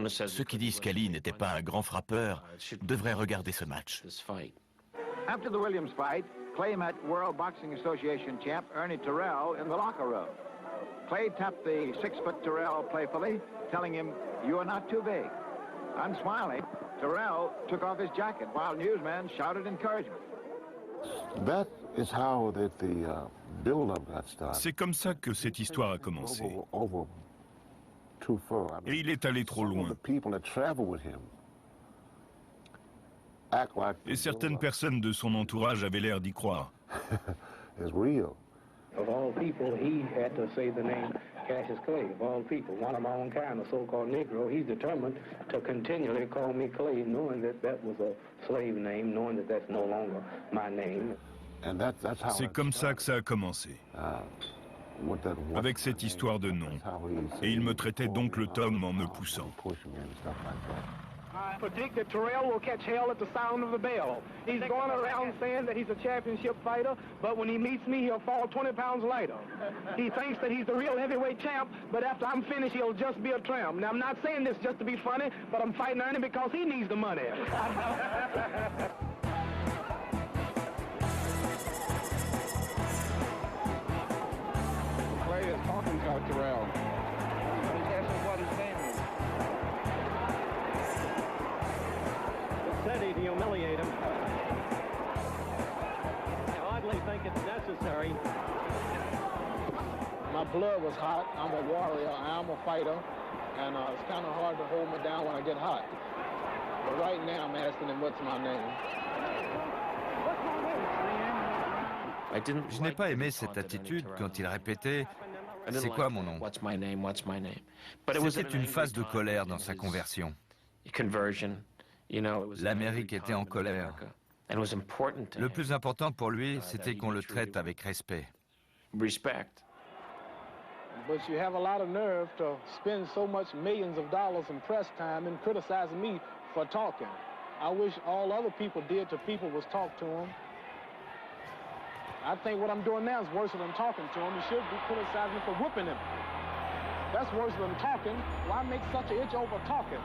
Ceux qui disent qu'Ali n'était pas un grand frappeur devraient regarder ce match. After the Williams fight, Clay met World Boxing Association champ Ernie Terrell in the locker room. Clay tapped the 6-foot Terrell playfully, telling him, "You are not too big." Unsmiling, Terrell took off his jacket while newsmen shouted encouragement. C'est comme ça que cette histoire a commencé. Et il est allé trop loin. Et certaines personnes de son entourage avaient l'air d'y croire. Of all people, he had to say the name Cassius Clay. Of all people, one of my own kind, a so-called Negro, he's determined to continually call me Clay, knowing that that was a slave name, knowing that that's no longer my name. C'est comme ça que ça a commencé, avec cette histoire de nom. Et il me traitait d'oncle Tom en me poussant. I predict that Terrell will catch hell at the sound of the bell. He's going around saying that he's a championship fighter, but when he meets me, he'll fall 20 pounds lighter. He thinks that he's the real heavyweight champ, but after I'm finished, he'll just be a tramp. Now, I'm not saying this just to be funny, but I'm fighting Ernie because he needs the money. Clay is talking about Terrell. He's asking what his name is. Said he'd humiliate him. I hardly think it's necessary. My blood was hot. I'm a warrior. I'm a fighter. And it's kind of hard to hold me down when I get hot. But right now, I'm asking him, what's my name? Je n'ai pas aimé cette attitude quand il répétait « C'est quoi mon nom ?» C'était une phase de colère dans sa conversion. L'Amérique était en colère. Le plus important pour lui, c'était qu'on le traite avec respect. But you have a lot of nerve to spend so much millions of dollars in press time and criticizing me for talking. I wish all other people did to people was talk to them. I think what I'm doing now is worse than talking to him. You should be criticizing me for whipping him. That's worse than talking. Why make such an itch over talking?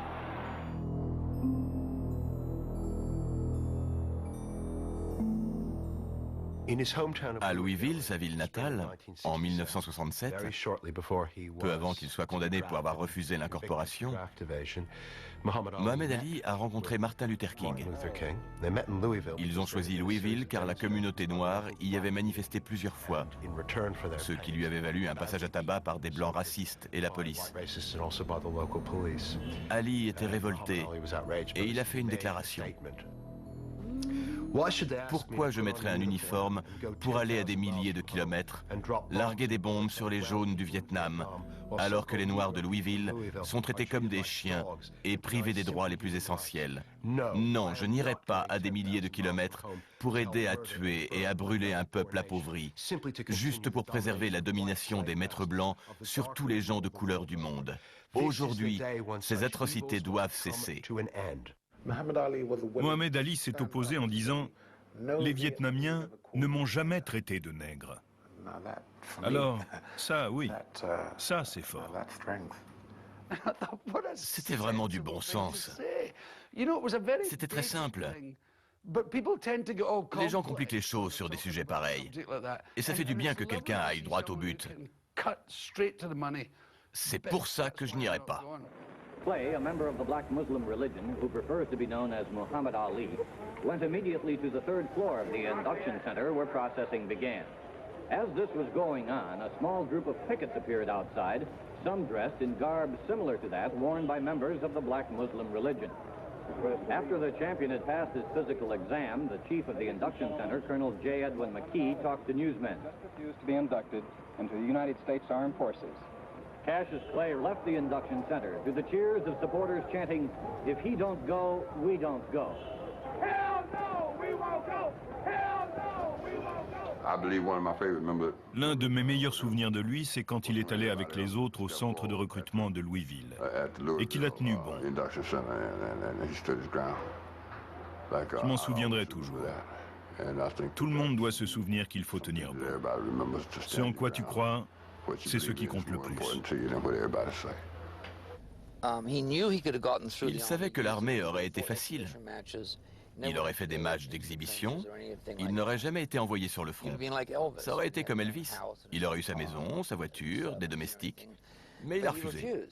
À Louisville, sa ville natale, en 1967, peu avant qu'il soit condamné pour avoir refusé l'incorporation, Mohamed Ali a rencontré Martin Luther King. Ils ont choisi Louisville car la communauté noire y avait manifesté plusieurs fois, ce qui lui avait valu un passage à tabac par des blancs racistes et la police. Ali était révolté et il a fait une déclaration. Pourquoi je mettrais un uniforme pour aller à des milliers de kilomètres, larguer des bombes sur les jaunes du Vietnam, alors que les Noirs de Louisville sont traités comme des chiens et privés des droits les plus essentiels? Non, je n'irai pas à des milliers de kilomètres pour aider à tuer et à brûler un peuple appauvri, juste pour préserver la domination des maîtres blancs sur tous les gens de couleur du monde. Aujourd'hui, ces atrocités doivent cesser. Mohamed Ali s'est opposé en disant « Les Vietnamiens ne m'ont jamais traité de nègre ». Alors, ça, oui, ça, c'est fort. C'était vraiment du bon sens. C'était très simple. Les gens compliquent les choses sur des sujets pareils. Et ça fait du bien que quelqu'un aille droit au but. C'est pour ça que je n'irai pas. Clay, a member of the black Muslim religion who prefers to be known as Muhammad Ali, went immediately to the third floor of the induction center where processing began. As this was going on, a small group of pickets appeared outside, some dressed in garb similar to that worn by members of the black Muslim religion. After the champion had passed his physical exam, the chief of the induction center, Colonel J. Edwin McKee, talked to newsmen. Refused to be inducted into the United States Armed Forces. Cassius Clay left the induction center to the cheers of supporters chanting, "If he don't go, we don't go." Hell no, we won't go! Hell no, we won't go! L'un de mes meilleurs souvenirs de lui, c'est quand il est allé avec les autres au centre de recrutement de Louisville et qu'il a tenu bon. Je m'en souviendrai toujours. Tout le monde doit se souvenir qu'il faut tenir bon. Ce en quoi tu crois, c'est ce qui compte le plus. Il savait que l'armée aurait été facile. Il aurait fait des matchs d'exhibition. Il n'aurait jamais été envoyé sur le front. Ça aurait été comme Elvis. Il aurait eu sa maison, sa voiture, des domestiques. Mais il a refusé.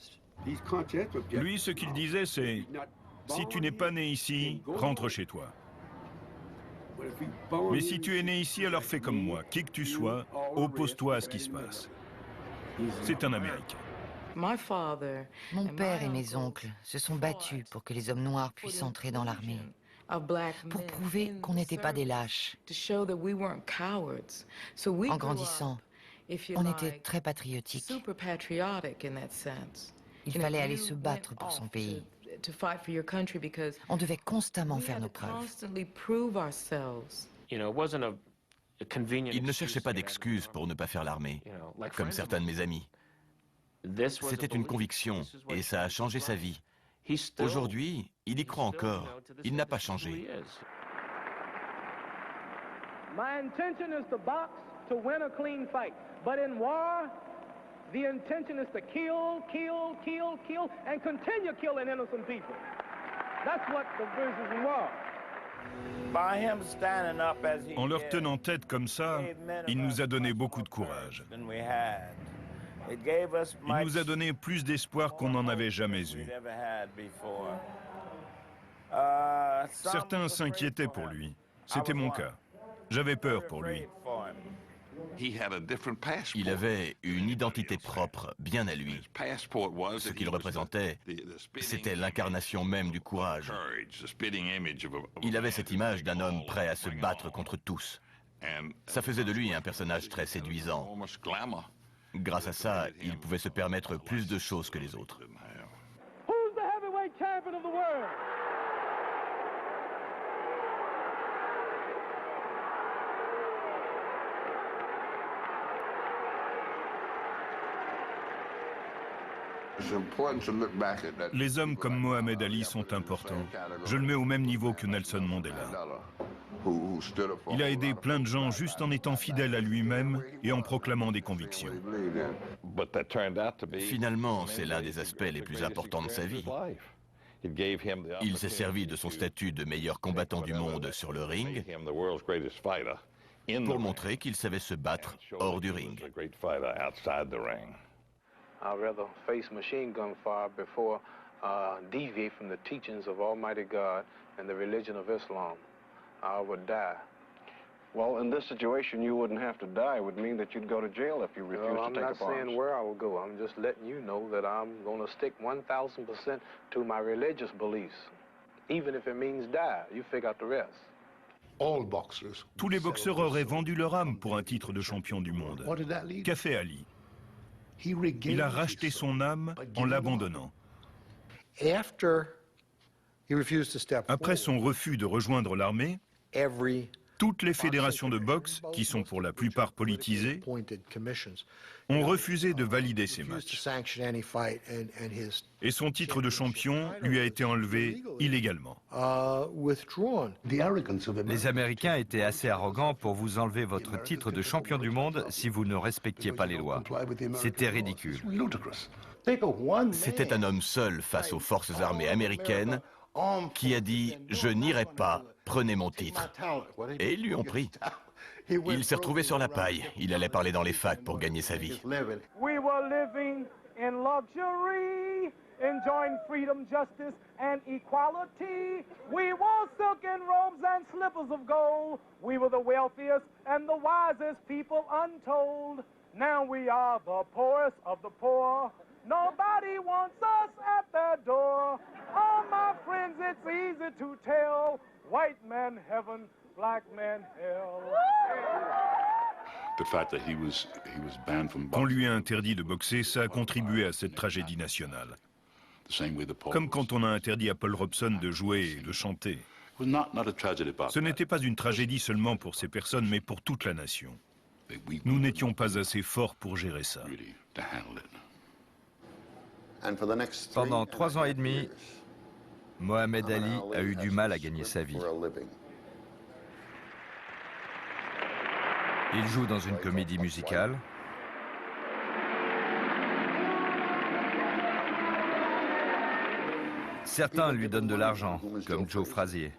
Lui, ce qu'il disait, c'est « Si tu n'es pas né ici, rentre chez toi. Mais si tu es né ici, alors fais comme moi. Qui que tu sois, oppose-toi à ce qui se passe. » C'est un Américain. Mon père et mes oncles se sont battus pour que les hommes noirs puissent entrer dans l'armée, pour prouver qu'on n'était pas des lâches. En grandissant, on était très patriotiques. Il fallait aller se battre pour son pays. On devait constamment faire nos preuves. Il ne cherchait pas d'excuses pour ne pas faire l'armée, comme certains de mes amis. C'était une conviction et ça a changé sa vie. Aujourd'hui, il y croit encore. Il n'a pas changé. My intention is to box to win a clean fight. But in war, the intention is to kill, kill, kill, kill, and continue killing innocent people. That's what the business in war. En leur tenant tête comme ça, il nous a donné beaucoup de courage. Il nous a donné plus d'espoir qu'on n'en avait jamais eu. Certains s'inquiétaient pour lui. C'était mon cas. J'avais peur pour lui. Il avait une identité propre, bien à lui. Ce qu'il représentait, c'était l'incarnation même du courage. Il avait cette image d'un homme prêt à se battre contre tous. Ça faisait de lui un personnage très séduisant. Grâce à ça, il pouvait se permettre plus de choses que les autres. Who's the heavyweight champion of the world? Les hommes comme Mohamed Ali sont importants. Je le mets au même niveau que Nelson Mandela. Il a aidé plein de gens juste en étant fidèle à lui-même et en proclamant des convictions. Finalement, c'est l'un des aspects les plus importants de sa vie. Il s'est servi de son statut de meilleur combattant du monde sur le ring pour montrer qu'il savait se battre hors du ring. I'd rather face machine gun fire before deviate from the teachings of Almighty God and the religion of Islam. I would die. Well, in this situation, you wouldn't have to die. It would mean that you'd go to jail if you refused to take up arms. I'm not saying where I will go. I'm just letting you know that I'm going to stick 1,000% to my religious beliefs, even if it means die. You figure out the rest. Tous les boxeurs auraient vendu leur âme pour un titre de champion du monde. Qu'a fait Ali? Il a racheté son âme en l'abandonnant. Après son refus de rejoindre l'armée, toutes les fédérations de boxe, qui sont pour la plupart politisées, ont refusé de valider ces matchs. Et son titre de champion lui a été enlevé illégalement. Les Américains étaient assez arrogants pour vous enlever votre titre de champion du monde si vous ne respectiez pas les lois. C'était ridicule. C'était un homme seul face aux forces armées américaines qui a dit « Je n'irai pas, prenez mon titre ». Et ils lui ont pris. Il s'est retrouvé sur la paille. Il allait parler dans les facs pour gagner sa vie. We were living in luxury, enjoying freedom, justice, and equality. We wore silken robes and slippers of gold. We were the wealthiest and the wisest people untold. Now we are the poorest of the poor. Nobody wants us at their door. Oh, my friends, it's easy to tell. White man heaven, black man hell. Qu'on lui a interdit de boxer, ça a contribué à cette tragédie nationale. Comme quand on a interdit à Paul Robeson de jouer et de chanter. Ce n'était pas une tragédie seulement pour ces personnes, mais pour toute la nation. Nous n'étions pas assez forts pour gérer ça. Pendant 3 ans et demi, Mohamed Ali a eu du mal à gagner sa vie. Il joue dans une comédie musicale. Certains lui donnent de l'argent, comme Joe Frazier.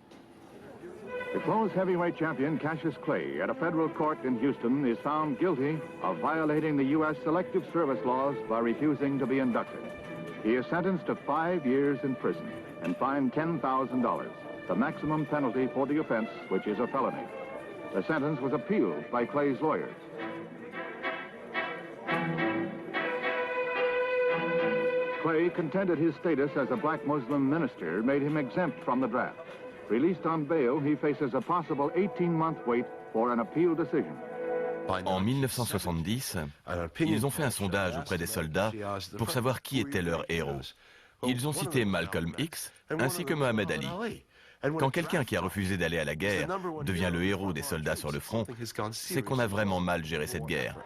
The close heavyweight champion Cassius Clay at a federal court in Houston is found guilty of violating the U.S. Selective Service laws by refusing to be inducted. He is sentenced to 5 years in prison and fined $10,000, the maximum penalty for the offense, which is a felony. The sentence was appealed by Clay's lawyers. Clay contended his status as a black Muslim minister made him exempt from the draft. Released on bail, he faces a possible 18-month wait for an appeal decision. En 1970, ils ont fait un sondage auprès des soldats pour savoir qui était leur héros. Ils ont cité Malcolm X ainsi que Mohamed Ali. Quand quelqu'un qui a refusé d'aller à la guerre devient le héros des soldats sur le front, c'est qu'on a vraiment mal géré cette guerre.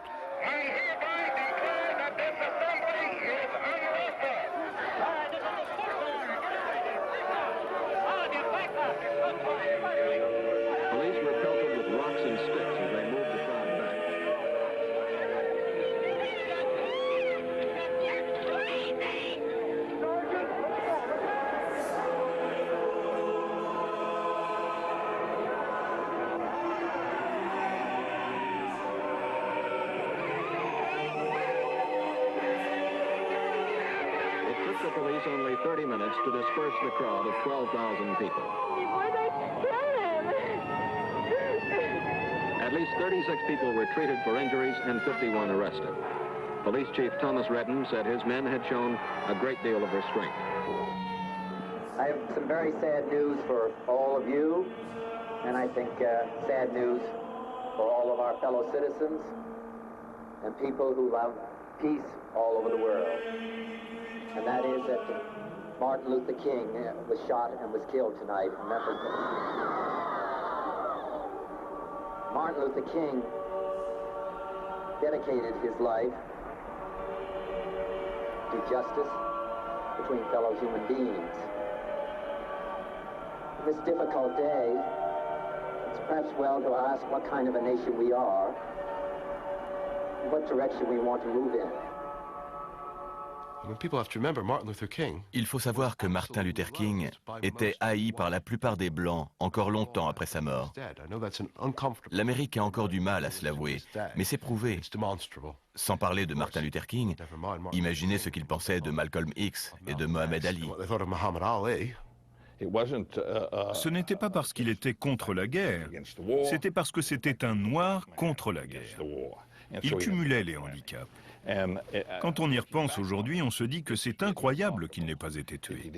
Only 30 minutes to disperse the crowd of 12,000 people. At least 36 people were treated for injuries and 51 arrested. Police Chief Thomas Redden said his men had shown a great deal of restraint. I have some very sad news for all of you, and I think sad news for all of our fellow citizens and people who love peace all over the world. And that is that Martin Luther King was shot and was killed tonight in Memphis. Martin Luther King dedicated his life to justice between fellow human beings. On this difficult day, it's perhaps well to ask what kind of a nation we are, and what direction we want to move in. Il faut savoir que Martin Luther King était haï par la plupart des Blancs encore longtemps après sa mort. L'Amérique a encore du mal à se l'avouer, mais c'est prouvé. Sans parler de Martin Luther King, imaginez ce qu'il pensait de Malcolm X et de Mohamed Ali. Ce n'était pas parce qu'il était contre la guerre, c'était parce que c'était un noir contre la guerre. Il cumulait les handicaps. Quand on y repense aujourd'hui, on se dit que c'est incroyable qu'il n'ait pas été tué.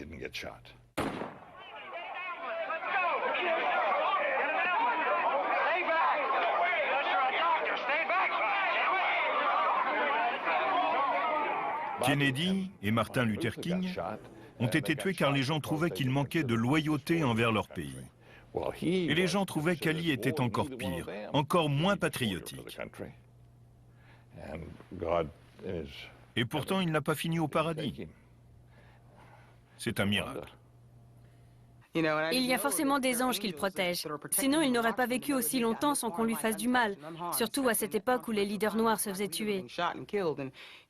Kennedy et Martin Luther King ont été tués car les gens trouvaient qu'ils manquaient de loyauté envers leur pays. Et les gens trouvaient qu'Ali était encore pire, encore moins patriotique. Et pourtant, il n'a pas fini au paradis. C'est un miracle. Il y a forcément des anges qui le protègent. Sinon, il n'aurait pas vécu aussi longtemps sans qu'on lui fasse du mal. Surtout à cette époque où les leaders noirs se faisaient tuer.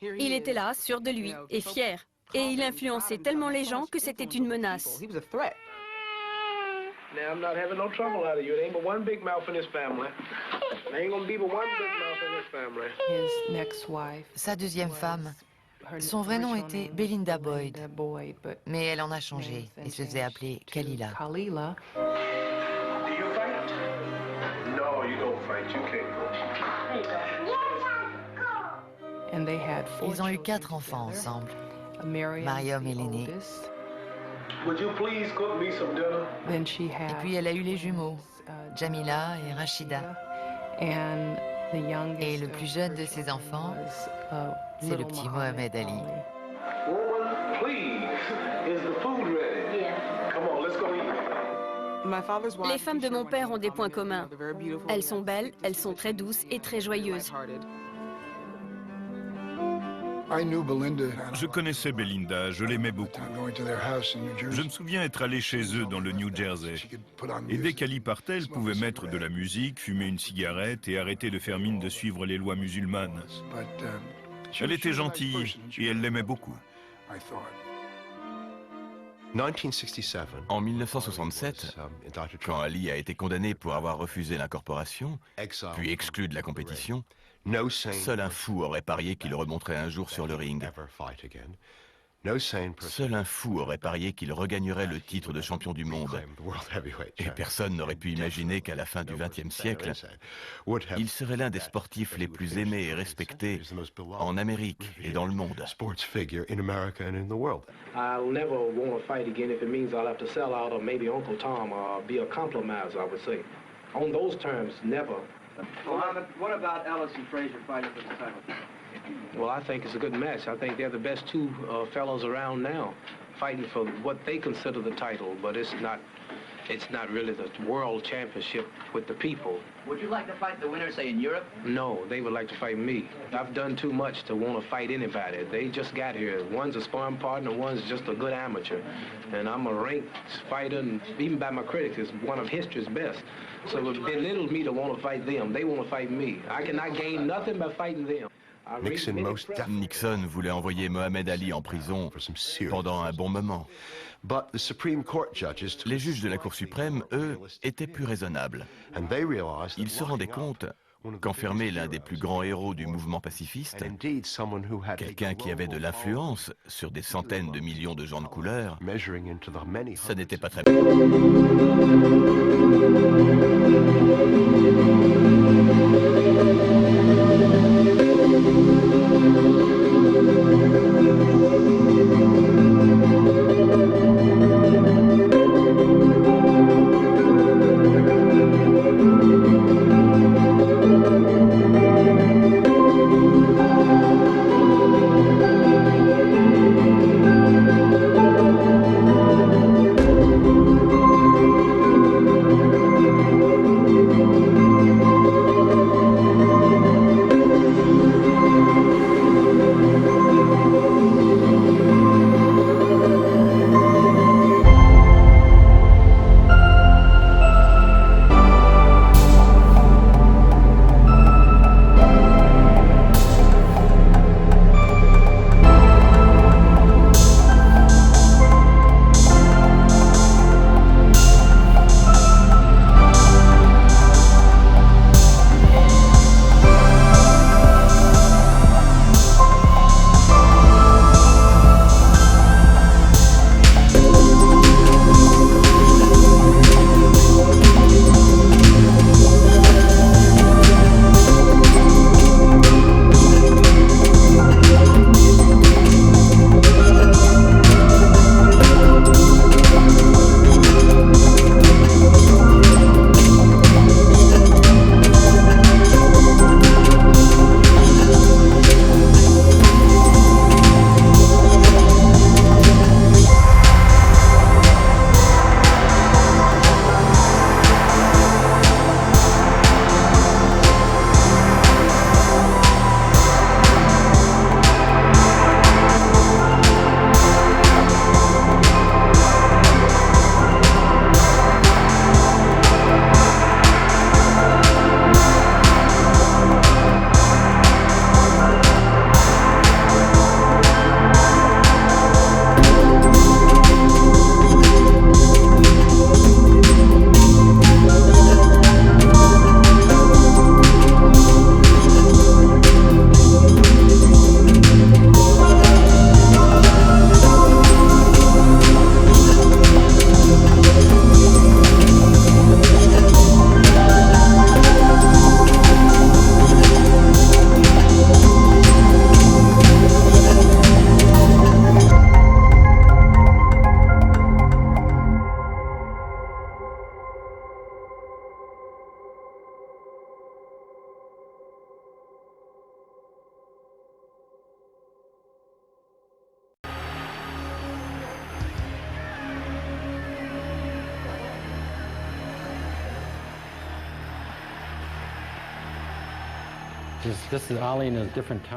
Il était là, sûr de lui, et fier. Et il influençait tellement les gens que c'était une menace. Sa deuxième femme, son vrai nom était Belinda Boyd, mais elle en a changé et se faisait appeler Kalila. Ils ont eu 4 enfants ensemble. Mariam est l'aînée. Et puis elle a eu les jumeaux, Jamila et Rachida. Et le plus jeune de ses enfants, c'est le petit Mohamed Ali. Les femmes de mon père ont des points communs. Elles sont belles, elles sont très douces et très joyeuses. Je connaissais Belinda, je l'aimais beaucoup. Je me souviens être allé chez eux dans le New Jersey. Et dès qu'Ali partait, elle pouvait mettre de la musique, fumer une cigarette et arrêter de faire mine de suivre les lois musulmanes. Elle était gentille et elle l'aimait beaucoup. En 1967, quand Ali a été condamné pour avoir refusé l'incorporation, puis exclu de la compétition, seul un fou aurait parié qu'il remonterait un jour sur le ring. Seul un fou aurait parié qu'il regagnerait le titre de champion du monde. Et personne n'aurait pu imaginer qu'à la fin du XXe siècle, il serait l'un des sportifs les plus aimés et respectés en Amérique et dans le monde. I'll never want to fight again if it means I'll have to sell out or maybe Uncle Tom or be a compromiser, I would say. On those terms, never. Mohammed, what about Ellis and Frazier fighting for the title? Well, I think it's a good match. I think they're the best two fellows around now, fighting for what they consider the title, but it's not really the world championship with the people. Would you like to fight the winner, say, in Europe? No, they would like to fight me. I've done too much to want to fight anybody. They just got here. One's a sparring partner, one's just a good amateur. And I'm a ranked fighter, and even by my critics, is one of history's best. So it would belittle me to want to fight them. They want to fight me. I cannot gain nothing by fighting them. Nixon voulait envoyer Mohamed Ali en prison pendant un bon moment. Les juges de la Cour suprême, eux, étaient plus raisonnables. Ils se rendaient compte qu'enfermer l'un des plus grands héros du mouvement pacifiste, quelqu'un qui avait de l'influence sur des centaines de millions de gens de couleur, ça n'était pas très bien.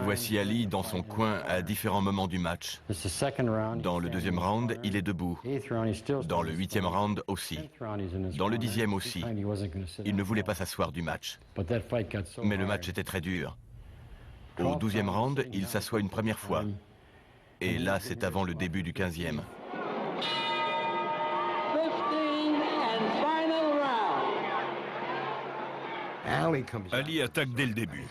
Voici Ali dans son coin à différents moments du match. Dans le deuxième round, il est debout. Dans le huitième round aussi. Dans le dixième aussi. Il ne voulait pas s'asseoir du match. Mais le match était très dur. Au 12e round, il s'assoit une première fois. Et là, c'est avant le début du 15e. Ali attaque dès le début.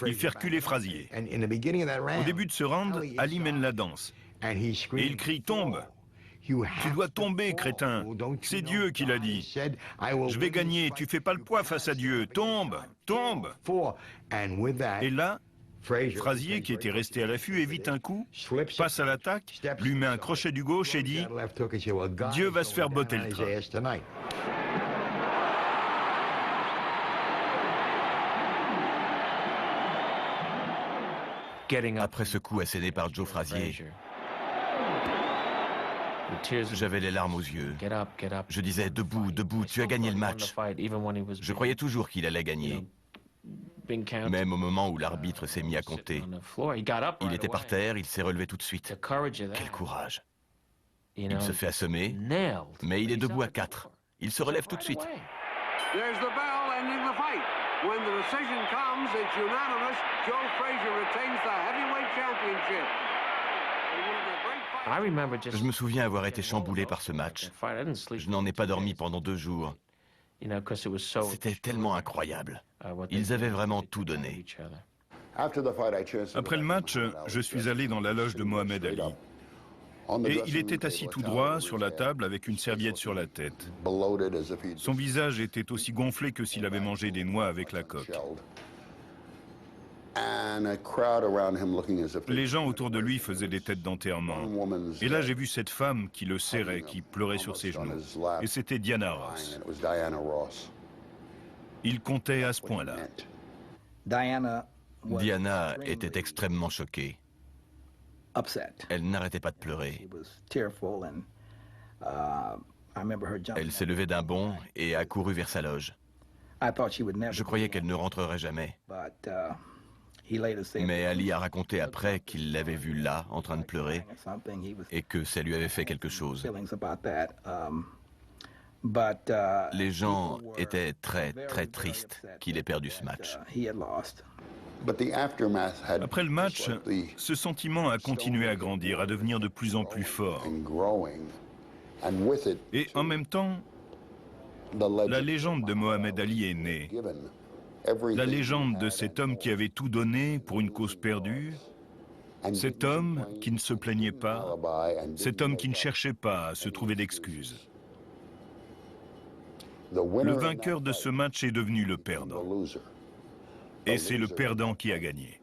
Il fait reculer Frazier. Au début de ce round, Ali mène la danse. Et il crie « Tombe !» Tu dois tomber, crétin. C'est Dieu qui l'a dit. Je vais gagner, tu fais pas le poids face à Dieu. Tombe, tombe. Et là, Frazier, qui était resté à l'affût, évite un coup, passe à l'attaque, lui met un crochet du gauche et dit « Dieu va se faire botter le train ». Après ce coup asséné par Joe Frazier, j'avais les larmes aux yeux. Je disais, debout, debout, tu as gagné le match. Je croyais toujours qu'il allait gagner. Même au moment où l'arbitre s'est mis à compter. Il était par terre, il s'est relevé tout de suite. Quel courage. Il se fait assommer, mais il est debout à 4. Il se relève tout de suite. When the decision comes, it's unanimous. Joe Frazier retains the heavyweight championship. Je me souviens avoir été chamboulé par ce match. Je n'en ai pas dormi pendant 2 jours. C'était tellement incroyable. Ils avaient vraiment tout donné. Après le match, je suis allé dans la loge de Mohamed Ali. Et il était assis tout droit sur la table avec une serviette sur la tête. Son visage était aussi gonflé que s'il avait mangé des noix avec la coque. Les gens autour de lui faisaient des têtes d'enterrement. Et là, j'ai vu cette femme qui le serrait, qui pleurait sur ses genoux. Et c'était Diana Ross. Il comptait à ce point-là. Diana était extrêmement choquée. Elle n'arrêtait pas de pleurer. Elle s'est levée d'un bond et a couru vers sa loge. Je croyais qu'elle ne rentrerait jamais. Mais Ali a raconté après qu'il l'avait vue là, en train de pleurer, et que ça lui avait fait quelque chose. Les gens étaient très, très tristes qu'il ait perdu ce match. Après le match, ce sentiment a continué à grandir, à devenir de plus en plus fort. Et en même temps, la légende de Mohamed Ali est née. La légende de cet homme qui avait tout donné pour une cause perdue, cet homme qui ne se plaignait pas, cet homme qui ne cherchait pas à se trouver d'excuses. Le vainqueur de ce match est devenu le perdant. Et c'est le perdant qui a gagné.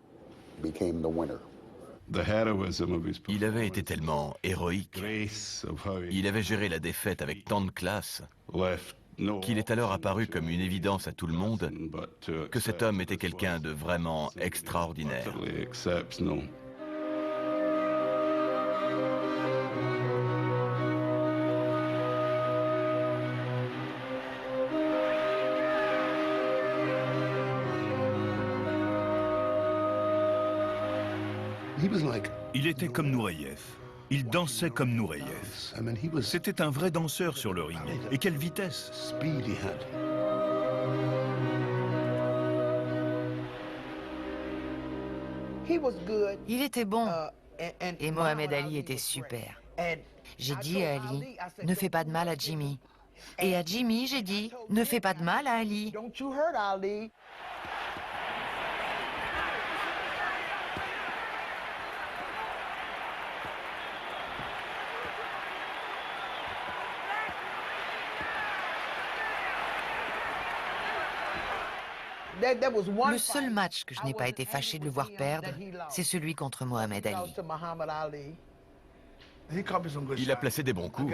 Il avait été tellement héroïque. Il avait géré la défaite avec tant de classe qu'il est alors apparu comme une évidence à tout le monde que cet homme était quelqu'un de vraiment extraordinaire. Il était comme Nureyev. Il dansait comme Nureyev. C'était un vrai danseur sur le ring. Et quelle vitesse! Il était bon. Et Mohamed Ali était super. J'ai dit à Ali, ne fais pas de mal à Jimmy. Et à Jimmy, j'ai dit, ne fais pas de mal à Ali. Le seul match que je n'ai pas été fâché de le voir perdre, c'est celui contre Mohamed Ali. Il a placé des bons coups,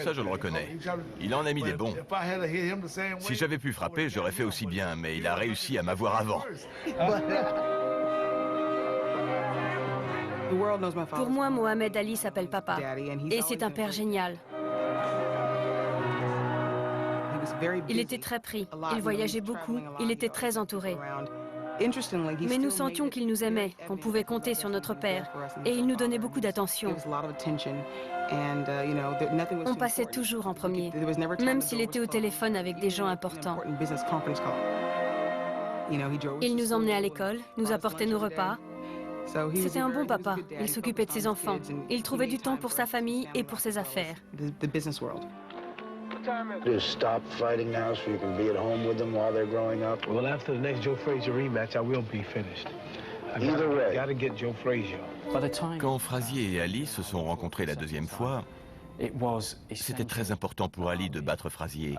ça je le reconnais. Il en a mis des bons. Si j'avais pu frapper, j'aurais fait aussi bien, mais il a réussi à m'avoir avant. Pour moi, Mohamed Ali s'appelle Papa. Et c'est un père génial. Il était très pris, il voyageait beaucoup, il était très entouré. Mais nous sentions qu'il nous aimait, qu'on pouvait compter sur notre père, et il nous donnait beaucoup d'attention. On passait toujours en premier, même s'il était au téléphone avec des gens importants. Il nous emmenait à l'école, nous apportait nos repas. C'était un bon papa, il s'occupait de ses enfants. Il trouvait du temps pour sa famille et pour ses affaires. Just stop fighting now so you can be at home with them while they're growing up. Well, after the next Joe Frazier rematch, I will be finished. Either way. Got to get Joe Frazier. Quand Frazier et Ali se sont rencontrés la deuxième fois, c'était très important pour Ali de battre Frazier,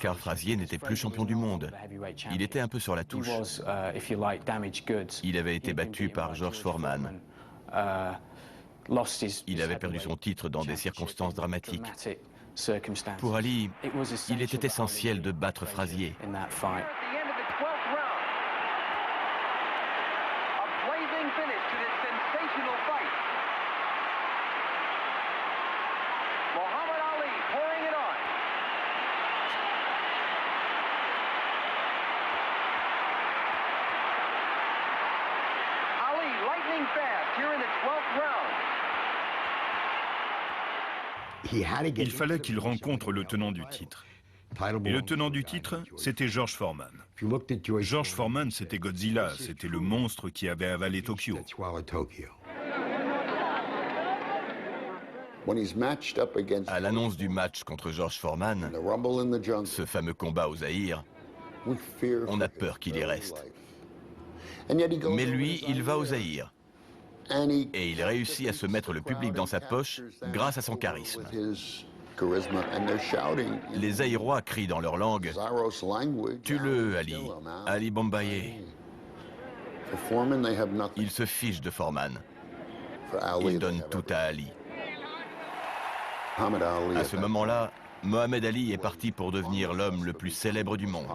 car Frazier n'était plus champion du monde. Il était un peu sur la touche. Il avait été battu par George Foreman. Il avait perdu son titre dans des circonstances dramatiques. Pour Ali, il était essentiel de battre Frazier. Il fallait qu'il rencontre le tenant du titre. Et le tenant du titre, c'était George Foreman. George Foreman, c'était Godzilla, c'était le monstre qui avait avalé Tokyo. À l'annonce du match contre George Foreman, ce fameux combat au Zaïre, on a peur qu'il y reste. Mais lui, il va au Zaïre. Et il réussit à se mettre le public dans sa poche grâce à son charisme. Les Zaïrois crient dans leur langue « Tue-le, Ali, Ali Bombaye ». Ils se fichent de Foreman. Ils donnent tout à Ali. À ce moment-là, Mohamed Ali est parti pour devenir l'homme le plus célèbre du monde.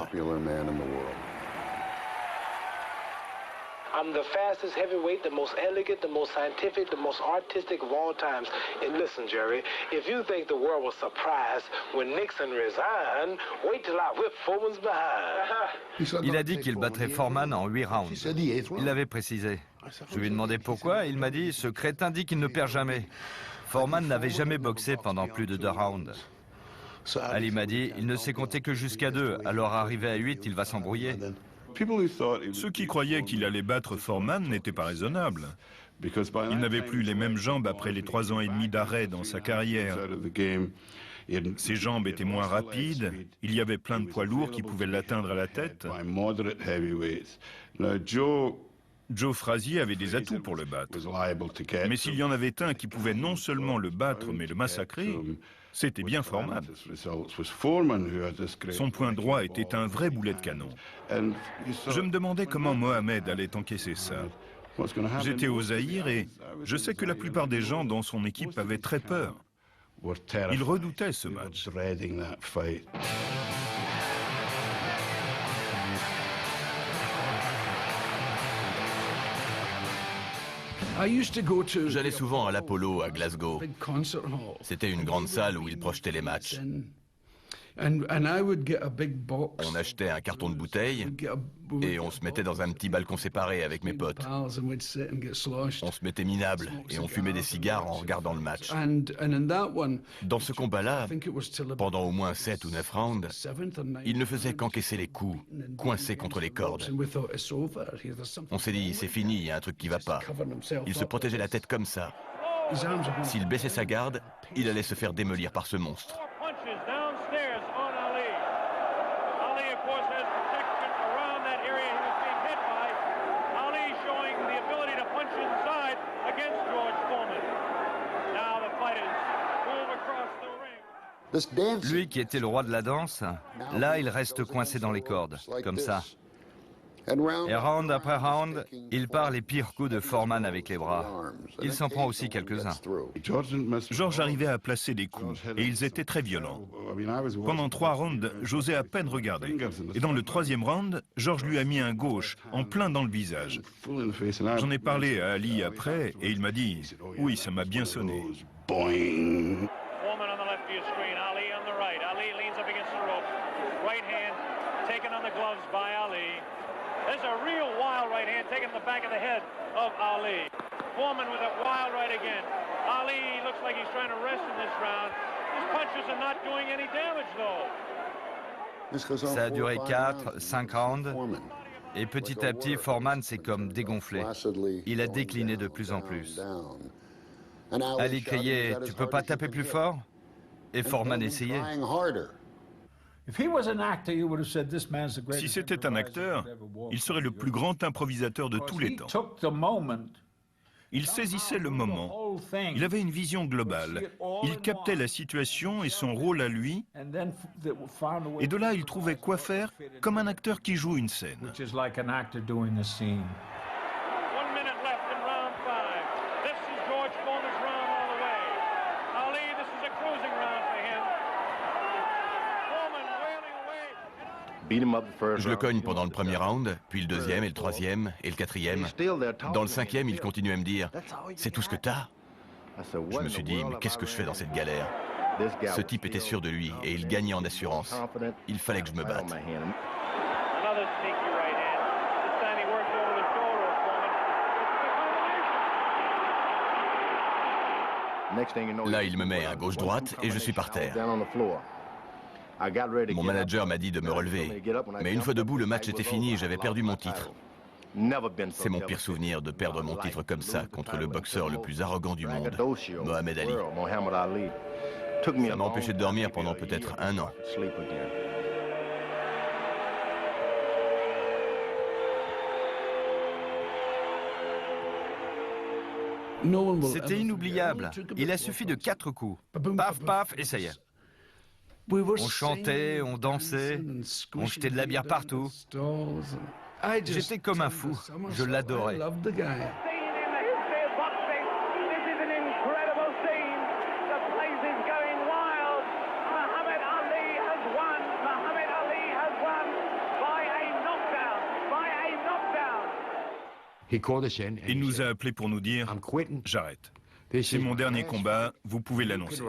I'm the fastest heavyweight, the most elegant, the most scientific, the most artistic of all times. And listen, Jerry, if you think the world was surprised when Nixon resigned, wait till I whip Foreman's behind. Il a dit qu'il battrait Foreman en 8 rounds. Il l'avait précisé. Je lui ai demandé pourquoi, il m'a dit « Ce crétin dit qu'il ne perd jamais ». Foreman n'avait jamais boxé pendant plus de 2 rounds. Ali m'a dit « Il ne sait compter que jusqu'à 2, alors arrivé à 8, il va s'embrouiller ». Ceux qui croyaient qu'il allait battre Foreman n'étaient pas raisonnables. Il n'avait plus les mêmes jambes après les 3 ans et demi d'arrêt dans sa carrière. Ses jambes étaient moins rapides, il y avait plein de poids lourds qui pouvaient l'atteindre à la tête. Joe Frazier avait des atouts pour le battre. Mais s'il y en avait un qui pouvait non seulement le battre, mais le massacrer, c'était bien Foreman. Son poing droit était un vrai boulet de canon. Je me demandais comment Mohamed allait encaisser ça. J'étais au Zaïre et je sais que la plupart des gens dans son équipe avaient très peur. Ils redoutaient ce match. J'allais souvent à l'Apollo à Glasgow. C'était une grande salle où ils projetaient les matchs. On achetait un carton de bouteilles et on se mettait dans un petit balcon séparé avec mes potes. On se mettait minable et on fumait des cigares en regardant le match. Dans ce combat-là, pendant au moins 7 ou 9 rounds, il ne faisait qu'encaisser les coups, coincés contre les cordes. On s'est dit, c'est fini, il y a un truc qui va pas. Il se protégeait la tête comme ça. S'il baissait sa garde, il allait se faire démolir par ce monstre. Lui qui était le roi de la danse, là il reste coincé dans les cordes, comme ça. Et round après round, il part les pires coups de Foreman avec les bras. Il s'en prend aussi quelques-uns. George arrivait à placer des coups, et ils étaient très violents. Pendant 3 rounds, j'osais à peine regarder. Et dans le 3e round, George lui a mis un gauche, en plein dans le visage. J'en ai parlé à Ali après, et il m'a dit « Oui, ça m'a bien sonné ». Foreman on the left of your screen, Ali on the right. Ali leans up against the rope. gloves by Ali. There's a real wild right hand taking the back of the head of Ali. Foreman with a wild right again. Ali looks like he's trying to rest in this round. His punches are not doing any damage though. Ça a duré 4, 5 rounds. Et petit à petit, Foreman s'est comme dégonflé. Il a décliné de plus en plus. Ali criait « Tu peux pas taper plus fort ?» Et Foreman essayait. Si c'était un acteur, il serait le plus grand improvisateur de tous les temps. Il saisissait le moment. Il avait une vision globale. Il captait la situation et son rôle à lui. Et de là, il trouvait quoi faire comme un acteur qui joue une scène. 1 minute left in round 5. This is George Foreman's round all the way. Ali, this is a cruising round for him. Foreman wailing away. Je le cogne pendant le premier round, puis le deuxième et le troisième et le quatrième. Dans le cinquième, il continue à me dire « C'est tout ce que t'as ?» Je me suis dit « Mais qu'est-ce que je fais dans cette galère ?» Ce type était sûr de lui et il gagnait en assurance. Il fallait que je me batte. Là, il me met à gauche-droite et je suis par terre. Mon manager m'a dit de me relever. Mais une fois debout, le match était fini et j'avais perdu mon titre. C'est mon pire souvenir de perdre mon titre comme ça contre le boxeur le plus arrogant du monde, Mohamed Ali. Ça m'a empêché de dormir pendant peut-être 1 an. C'était inoubliable. Il a suffi de 4 coups. Paf, paf, et ça y est. On chantait, on dansait, on jetait de la bière partout. J'étais comme un fou. Je l'adorais. Il nous a appelés pour nous dire « J'arrête. C'est mon dernier combat, vous pouvez l'annoncer. »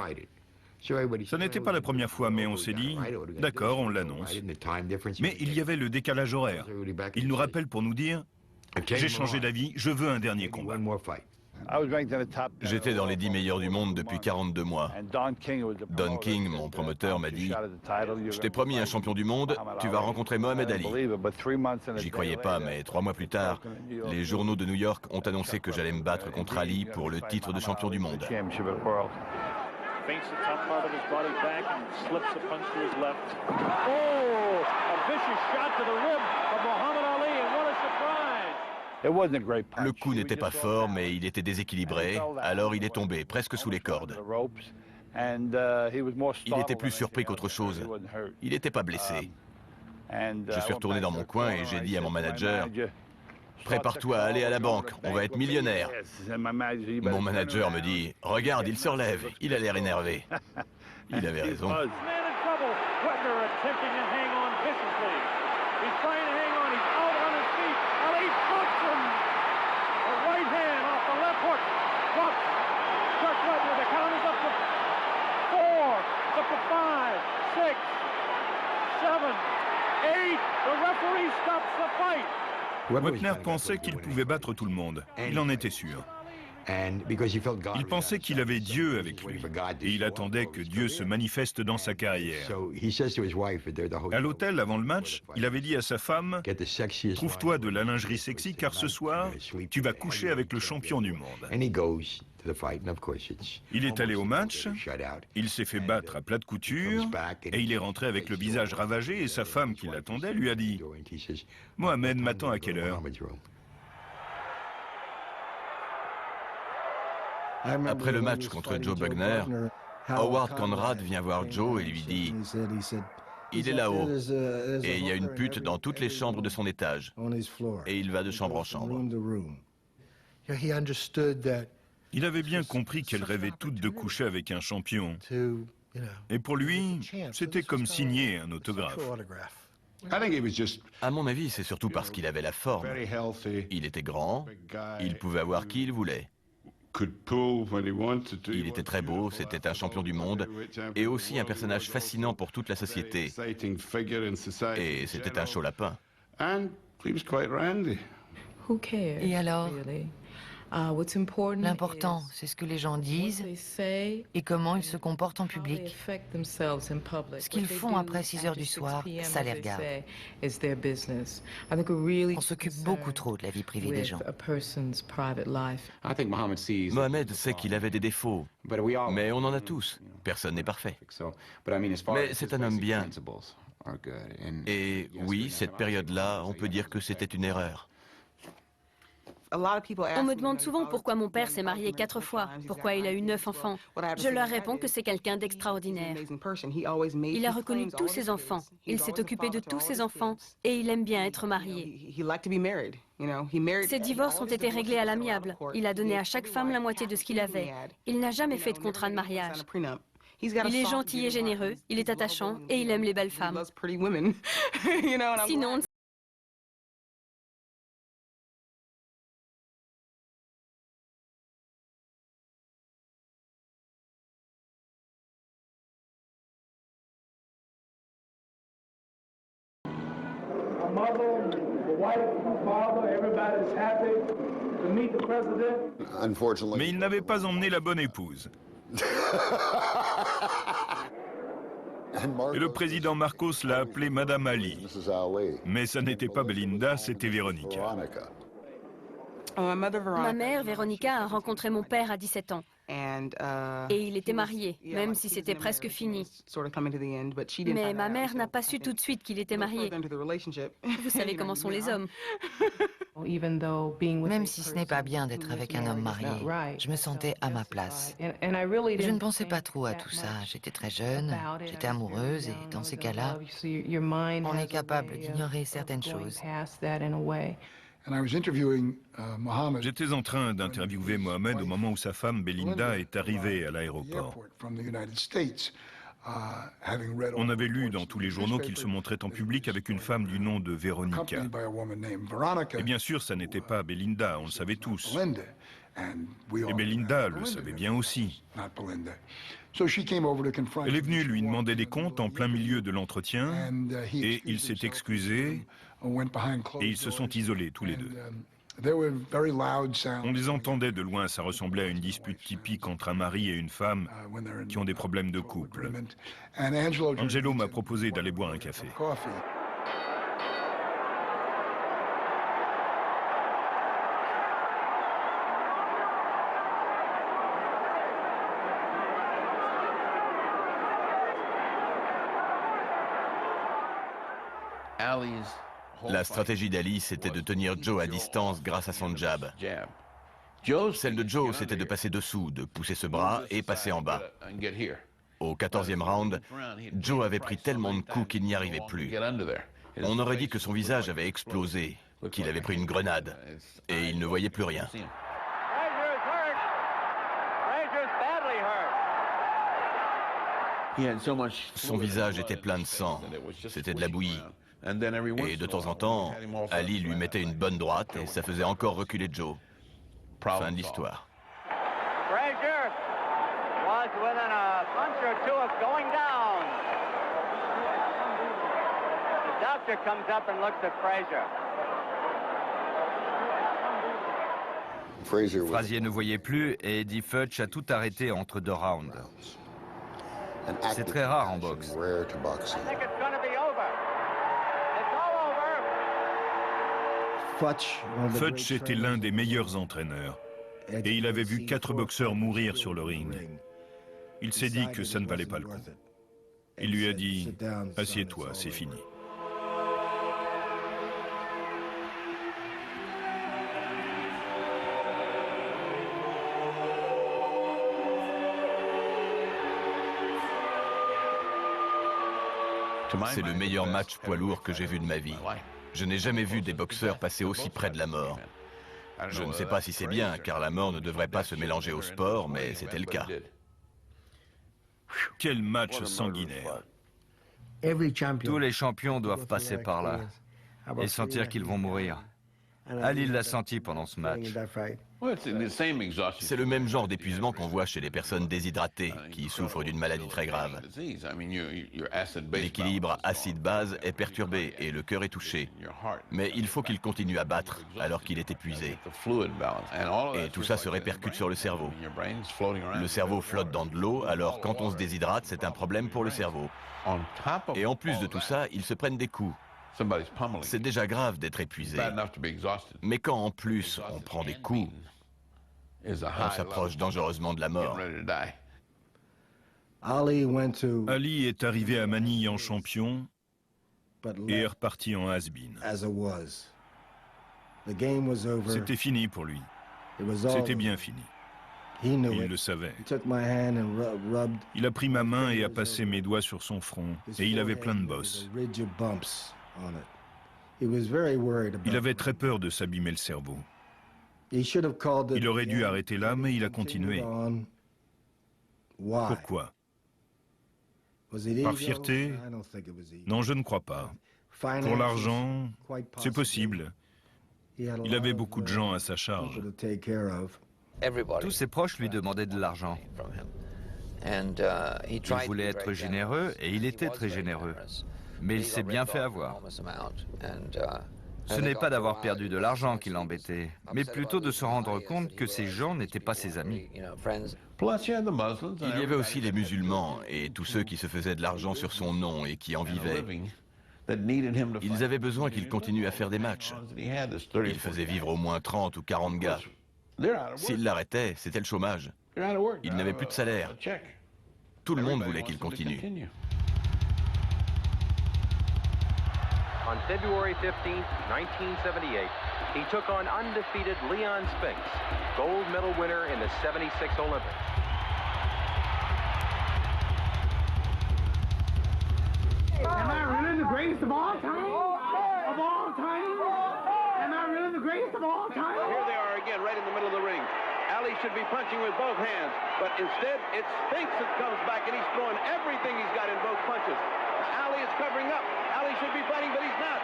Ce n'était pas la première fois, mais on s'est dit « D'accord, on l'annonce. » Mais il y avait le décalage horaire. Il nous rappelle pour nous dire « J'ai changé d'avis, je veux un dernier combat. » J'étais dans les 10 meilleurs du monde depuis 42 mois. Don King, mon promoteur, m'a dit « Je t'ai promis un champion du monde, tu vas rencontrer Mohamed Ali. » J'y croyais pas, mais 3 mois plus tard, les journaux de New York ont annoncé que j'allais me battre contre Ali pour le titre de champion du monde. Le coup n'était pas fort, mais il était déséquilibré, alors il est tombé, presque sous les cordes. Il était plus surpris qu'autre chose. Il n'était pas blessé. Je suis retourné dans mon coin et j'ai dit à mon manager « Prépare-toi à aller à la banque, on va être millionnaire. » Mon manager me dit « Regarde, il se relève, il a l'air énervé. » Il avait raison. Wapner pensait qu'il pouvait battre tout le monde. Il en était sûr. Il pensait qu'il avait Dieu avec lui et il attendait que Dieu se manifeste dans sa carrière. À l'hôtel, avant le match, il avait dit à sa femme « Trouve-toi de la lingerie sexy car ce soir, tu vas coucher avec le champion du monde. » Il est allé au match, il s'est fait battre à plat de couture et il est rentré avec le visage ravagé et sa femme qui l'attendait lui a dit « Mohamed m'attend à quelle heure ?» Après le match contre Joe Bugner, Howard Conrad vient voir Joe et lui dit « Il est là-haut et il y a une pute dans toutes les chambres de son étage et il va de chambre en chambre. » Il avait bien compris qu'elles rêvaient toutes de coucher avec un champion. Et pour lui, c'était comme signer un autographe. À mon avis, c'est surtout parce qu'il avait la forme. Il était grand, il pouvait avoir qui il voulait. Il était très beau, c'était un champion du monde, et aussi un personnage fascinant pour toute la société. Et c'était un chaud lapin. Et alors, l'important, c'est ce que les gens disent et comment ils se comportent en public. Ce qu'ils font après 6 heures du soir, ça les regarde. On s'occupe beaucoup trop de la vie privée des gens. Mohamed sait qu'il avait des défauts, mais on en a tous. Personne n'est parfait. Mais c'est un homme bien. Et oui, cette période-là, on peut dire que c'était une erreur. On me demande souvent pourquoi mon père s'est marié 4 fois, pourquoi il a eu 9 enfants. Je leur réponds que c'est quelqu'un d'extraordinaire. Il a reconnu tous ses enfants, il s'est occupé de tous ses enfants et il aime bien être marié. Ses divorces ont été réglés à l'amiable. Il a donné à chaque femme la moitié de ce qu'il avait. Il n'a jamais fait de contrat de mariage. Il est gentil et généreux, il est attachant et il aime les belles femmes. Sinon, Mais il n'avait pas emmené la bonne épouse. Et le président Marcos l'a appelée Madame Ali. Mais ça n'était pas Belinda, c'était Veronica. ma mère, Veronica, a rencontré mon père à 17 ans. Et il était marié, même si c'était presque fini. Mais ma mère n'a pas su tout de suite qu'il était marié. Vous savez comment sont les hommes. Même si ce n'est pas bien d'être avec un homme marié, je me sentais à ma place. Je ne pensais pas trop à tout ça. J'étais très jeune, j'étais amoureuse et dans ces cas-là, on est capable d'ignorer certaines choses. J'étais en train d'interviewer Mohamed au moment où sa femme Belinda est arrivée à l'aéroport. On avait lu dans tous les journaux qu'il se montrait en public avec une femme du nom de Veronica. Et bien sûr, ça n'était pas Belinda, on le savait tous. Et Belinda le savait bien aussi. Elle est venue lui demander des comptes en plein milieu de l'entretien et il s'est excusé et ils se sont isolés tous les deux. On les entendait de loin, ça ressemblait à une dispute typique entre un mari et une femme qui ont des problèmes de couple. Angelo m'a proposé d'aller boire un café. La stratégie d'Ali, c'était de tenir Joe à distance grâce à son jab. Celle de Joe, c'était de passer dessous, de pousser ce bras et passer en bas. Au 14e round, Joe avait pris tellement de coups qu'il n'y arrivait plus. On aurait dit que son visage avait explosé, qu'il avait pris une grenade, et il ne voyait plus rien. Son visage était plein de sang, c'était de la bouillie. Et de temps en temps, Ali lui mettait une bonne droite et ça faisait encore reculer Joe. Fin de l'histoire. Frazier was within a punch or two of going down. The doctor comes up and looks at Frazier. Frazier ne voyait plus et Eddie Futch a tout arrêté entre 2 rounds. C'est très rare en boxe. Futch était l'un des meilleurs entraîneurs et il avait vu 4 boxeurs mourir sur le ring. Il s'est dit que ça ne valait pas le coup. Il lui a dit « Assieds-toi, c'est fini ». C'est le meilleur match poids lourd que j'ai vu de ma vie. Je n'ai jamais vu des boxeurs passer aussi près de la mort. Je ne sais pas si c'est bien, car la mort ne devrait pas se mélanger au sport, mais c'était le cas. Quel match sanguinaire. Tous les champions doivent passer par là et sentir qu'ils vont mourir. Ali l'a senti pendant ce match. C'est le même genre d'épuisement qu'on voit chez les personnes déshydratées qui souffrent d'une maladie très grave. L'équilibre acide-base est perturbé et le cœur est touché. Mais il faut qu'il continue à battre alors qu'il est épuisé. Et tout ça se répercute sur le cerveau. Le cerveau flotte dans de l'eau, alors quand on se déshydrate, c'est un problème pour le cerveau. Et en plus de tout ça, ils se prennent des coups. C'est déjà grave d'être épuisé. Mais quand en plus on prend des coups, on s'approche dangereusement de la mort. Ali est arrivé à Manille en champion et est reparti en has-been. C'était fini pour lui. C'était bien fini. Il le savait. Il a pris ma main et a passé mes doigts sur son front, et il avait plein de bosses. Il avait très peur de s'abîmer le cerveau. Il aurait dû arrêter là, mais il a continué. Pourquoi? Par fierté? Non, je ne crois pas. Pour l'argent, c'est possible. Il avait beaucoup de gens à sa charge. Tous ses proches lui demandaient de l'argent. Il voulait être généreux et il était très généreux. Mais il s'est bien fait avoir. Ce n'est pas d'avoir perdu de l'argent qui l'embêtait, mais plutôt de se rendre compte que ces gens n'étaient pas ses amis. Il y avait aussi les musulmans et tous ceux qui se faisaient de l'argent sur son nom et qui en vivaient. Ils avaient besoin qu'il continue à faire des matchs. Il faisait vivre au moins 30 ou 40 gars. S'il l'arrêtait, c'était le chômage. Il n'avait plus de salaire. Tout le monde voulait qu'il continue. On February 15th, 1978, he took on undefeated Leon Spinks, gold medal winner in the '76 Olympics. Am I really the greatest of all time? Of all time? Am I really the greatest of all time? Here they are again, right in the middle of the ring. Ali should be punching with both hands, but instead it's Spinks that comes back and he's throwing everything he's got in both punches. Now, Ali is covering up. Ali should be fighting, but he's not.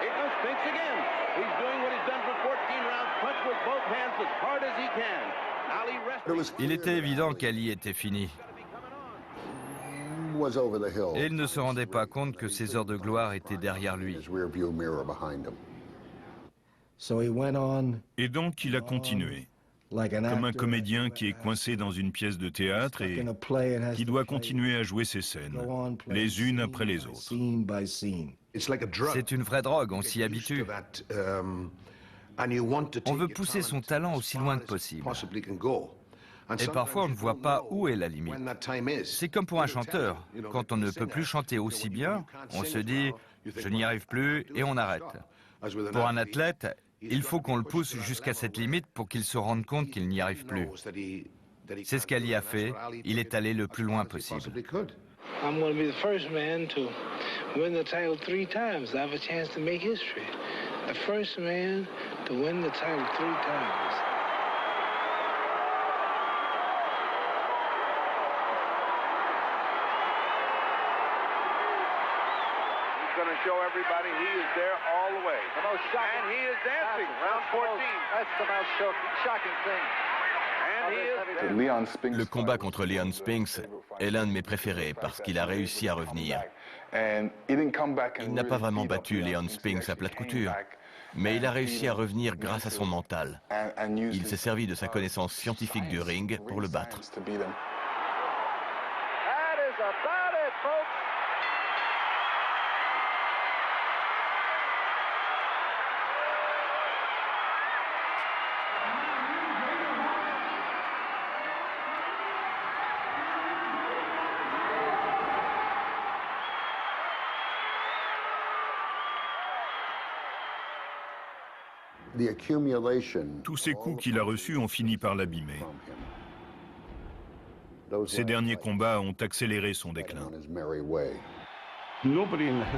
Here comes Spinks again. He's doing what he's done for 14 rounds, punch with both hands as hard as he can. Ali wrestling. Il était évident qu'Ali était fini. Et il ne se rendait pas compte que ses heures de gloire étaient derrière lui. Et donc il a continué, comme un comédien qui est coincé dans une pièce de théâtre et qui doit continuer à jouer ses scènes, les unes après les autres. C'est une vraie drogue, on s'y habitue. On veut pousser son talent aussi loin que possible. Et parfois, on ne voit pas où est la limite. C'est comme pour un chanteur. Quand on ne peut plus chanter aussi bien, on se dit « je n'y arrive plus » et on arrête. Pour un athlète, il faut qu'on le pousse jusqu'à cette limite pour qu'il se rende compte qu'il n'y arrive plus. C'est ce qu'Ali a fait. Il est allé le plus loin possible. I'm going to be the first man to win the title 3 times. I have a chance to make history. The first man to win the title 3 times. Going to show everybody he is there all the way. The most shocking. And he is dancing. Round 14. That's the most shocking thing. Le combat contre Leon Spinks est l'un de mes préférés parce qu'il a réussi à revenir. Il n'a pas vraiment battu Leon Spinks à plate couture, mais il a réussi à revenir grâce à son mental. Il s'est servi de sa connaissance scientifique du ring pour le battre. That is about it, folks. Tous ces coups qu'il a reçus ont fini par l'abîmer. Ces derniers combats ont accéléré son déclin.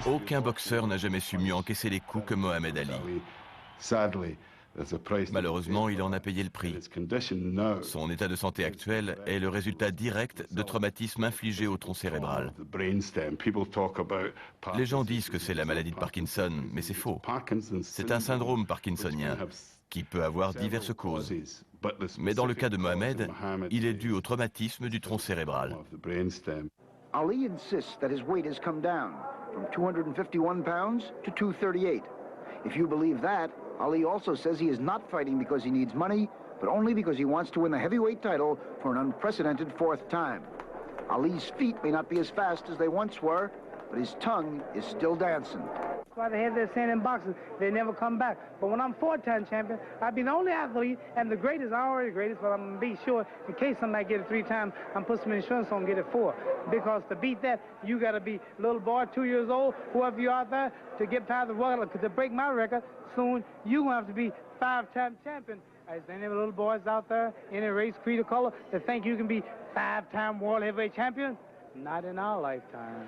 Aucun boxeur n'a jamais su mieux encaisser les coups que Mohamed Ali. Malheureusement, il en a payé le prix. Son état de santé actuel est le résultat direct de traumatismes infligés au tronc cérébral. Les gens disent que c'est la maladie de Parkinson, mais c'est faux. C'est un syndrome parkinsonien. qui peut avoir diverses causes. Mais dans le cas de Mohamed, il est dû au traumatisme du tronc cérébral. Ali insists that his weight has come down from 251 pounds to 238. If you believe that, Ali also says he is not fighting because he needs money, but only because he wants to win the heavyweight title for an unprecedented 4th time. Ali's feet may not be as fast as they once were, but his tongue is still dancing. That's why they have their saying in boxing, they never come back. But when I'm 4-time champion, I'll be the only athlete and the greatest, already the greatest, but I'm going to be sure in case somebody get it 3 times, I'm put some insurance on and get it 4. Because to beat that, you got to be a little boy, 2 years old, whoever you are there, to get past the record, to break my record, soon you're going to have to be 5-time champion. Is there any little boys out there, any race, creed, or color, that think you can be 5-time world heavyweight champion? Not in our lifetime.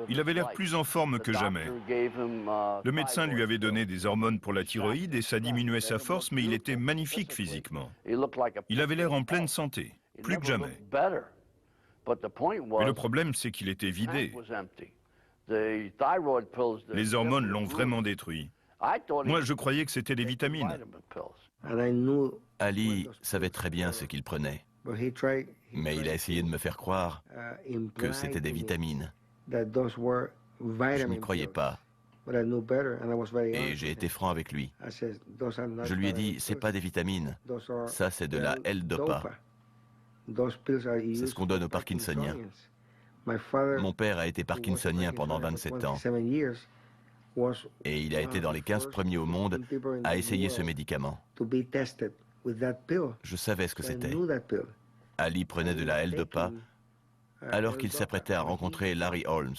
Il avait l'air plus en forme que jamais. Le médecin lui avait donné des hormones pour la thyroïde et ça diminuait sa force, mais il était magnifique physiquement. Il avait l'air en pleine santé, plus que jamais. Mais le problème, c'est qu'il était vidé. Les hormones l'ont vraiment détruit. Moi, je croyais que c'était des vitamines. Ali savait très bien ce qu'il prenait. Mais il a essayé de me faire croire que c'était des vitamines. Je n'y croyais pas. Et j'ai été franc avec lui. Je lui ai dit, c'est pas des vitamines, ça c'est de la L-Dopa. C'est ce qu'on donne aux Parkinsoniens. Mon père a été Parkinsonien pendant 27 ans. Et il a été dans les 15 premiers au monde à essayer ce médicament. Je savais ce que c'était. Ali prenait de la L-Dopa alors qu'il s'apprêtait à rencontrer Larry Holmes.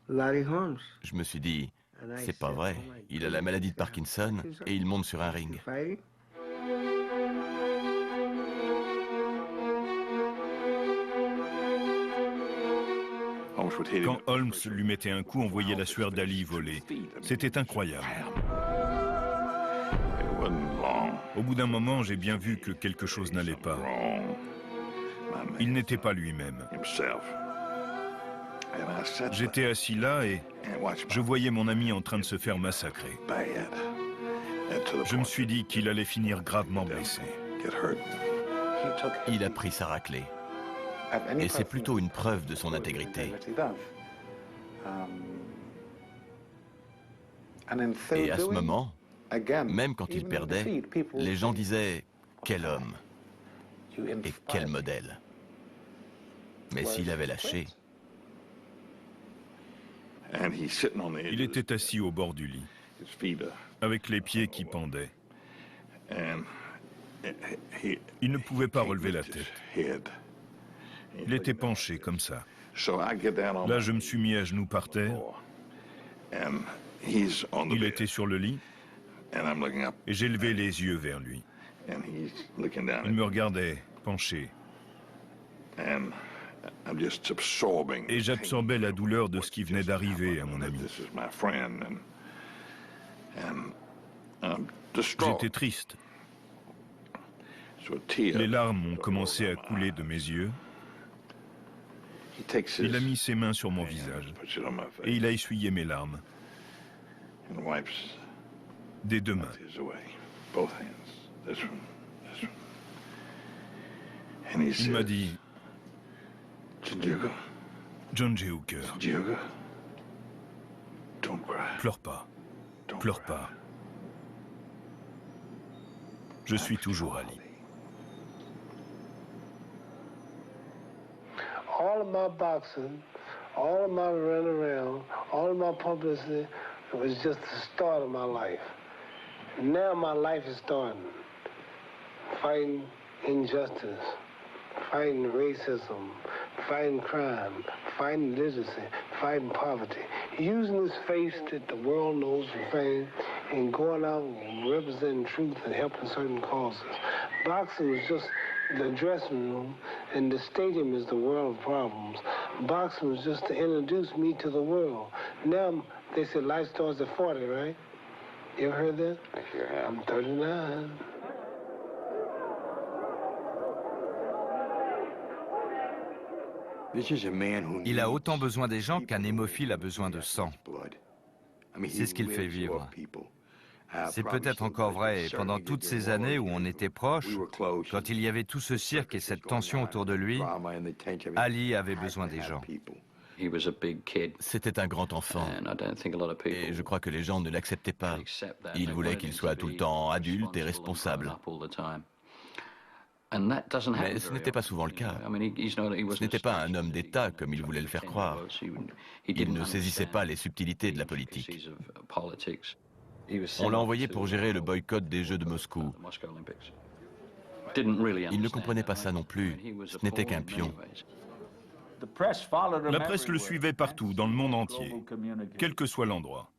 Je me suis dit, c'est pas vrai, il a la maladie de Parkinson et il monte sur un ring. Quand Holmes lui mettait un coup, on voyait la sueur d'Ali voler. C'était incroyable. Au bout d'un moment, j'ai bien vu que quelque chose n'allait pas. Il n'était pas lui-même. J'étais assis là et je voyais mon ami en train de se faire massacrer. Je me suis dit qu'il allait finir gravement blessé. Il a pris sa raclée. Et c'est plutôt une preuve de son intégrité. Et à ce moment, même quand il perdait, les gens disaient « quel homme et quel modèle ». Mais s'il avait lâché... Il était assis au bord du lit, avec les pieds qui pendaient. Il ne pouvait pas relever la tête. Il était penché comme ça. Là, je me suis mis à genoux par terre. Il était sur le lit et j'ai levé les yeux vers lui. Il me regardait, penché. Et j'absorbais la douleur de ce qui venait d'arriver à mon ami. J'étais triste. Les larmes ont commencé à couler de mes yeux. Il a mis ses mains sur mon visage et il a essuyé mes larmes. Des 2 mains. Il m'a dit, John J. Hooker, pleure pas, pleure pas. Je suis toujours Ali. All of my boxing, all of my running around, all of my publicity, it was just the start of my life. Now my life is starting. Fighting injustice, fighting racism, fighting crime, fighting literacy, fighting poverty. Using this face that the world knows for fame and going out and representing truth and helping certain causes. Boxing was just the dressing room, and the stadium is the world of problems. Boxing was just to introduce me to the world. Now, they say life starts at 40, right? You ever heard that? I sure have. I'm 39. Il a autant besoin des gens qu'un hémophile a besoin de sang. C'est ce qu'il fait vivre. C'est peut-être encore vrai, et pendant toutes ces années où on était proches, quand il y avait tout ce cirque et cette tension autour de lui, Ali avait besoin des gens. C'était un grand enfant, et je crois que les gens ne l'acceptaient pas. Ils voulaient qu'il soit tout le temps adulte et responsable. Mais ce n'était pas souvent le cas. Ce n'était pas un homme d'État comme il voulait le faire croire. Il ne saisissait pas les subtilités de la politique. On l'a envoyé pour gérer le boycott des Jeux de Moscou. Il ne comprenait pas ça non plus. Ce n'était qu'un pion. La presse le suivait partout, dans le monde entier, quel que soit l'endroit.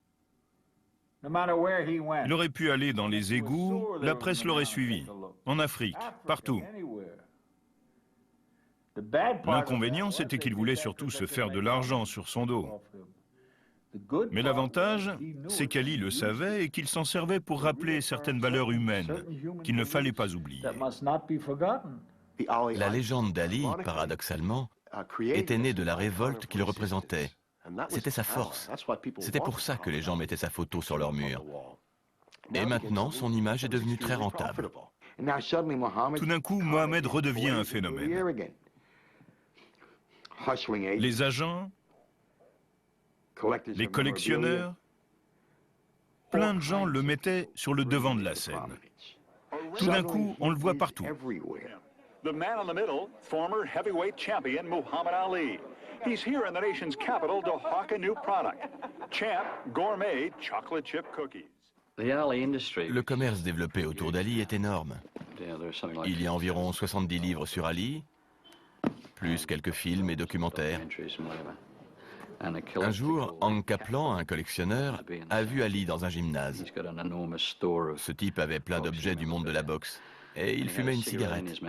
Il aurait pu aller dans les égouts, la presse l'aurait suivi, en Afrique, partout. L'inconvénient, c'était qu'il voulait surtout se faire de l'argent sur son dos. Mais l'avantage, c'est qu'Ali le savait et qu'il s'en servait pour rappeler certaines valeurs humaines qu'il ne fallait pas oublier. La légende d'Ali, paradoxalement, était née de la révolte qu'il représentait. C'était sa force. C'était pour ça que les gens mettaient sa photo sur leur mur. Et maintenant, son image est devenue très rentable. Tout d'un coup, Mohamed redevient un phénomène. Les agents, les collectionneurs, plein de gens le mettaient sur le devant de la scène. Tout d'un coup, on le voit partout. The man in the middle, former heavyweight champion Muhammad Ali. He's here in the nation's capital to hawk a new product. Champ Gourmet Chocolate Chip Cookies. Le commerce développé autour d'Ali est énorme. Il y a environ 70 livres sur Ali, plus quelques films et documentaires. Un jour, Hank Kaplan, un collectionneur, a vu Ali dans un gymnase. Ce type avait plein d'objets du monde de la boxe et il fumait une cigarette.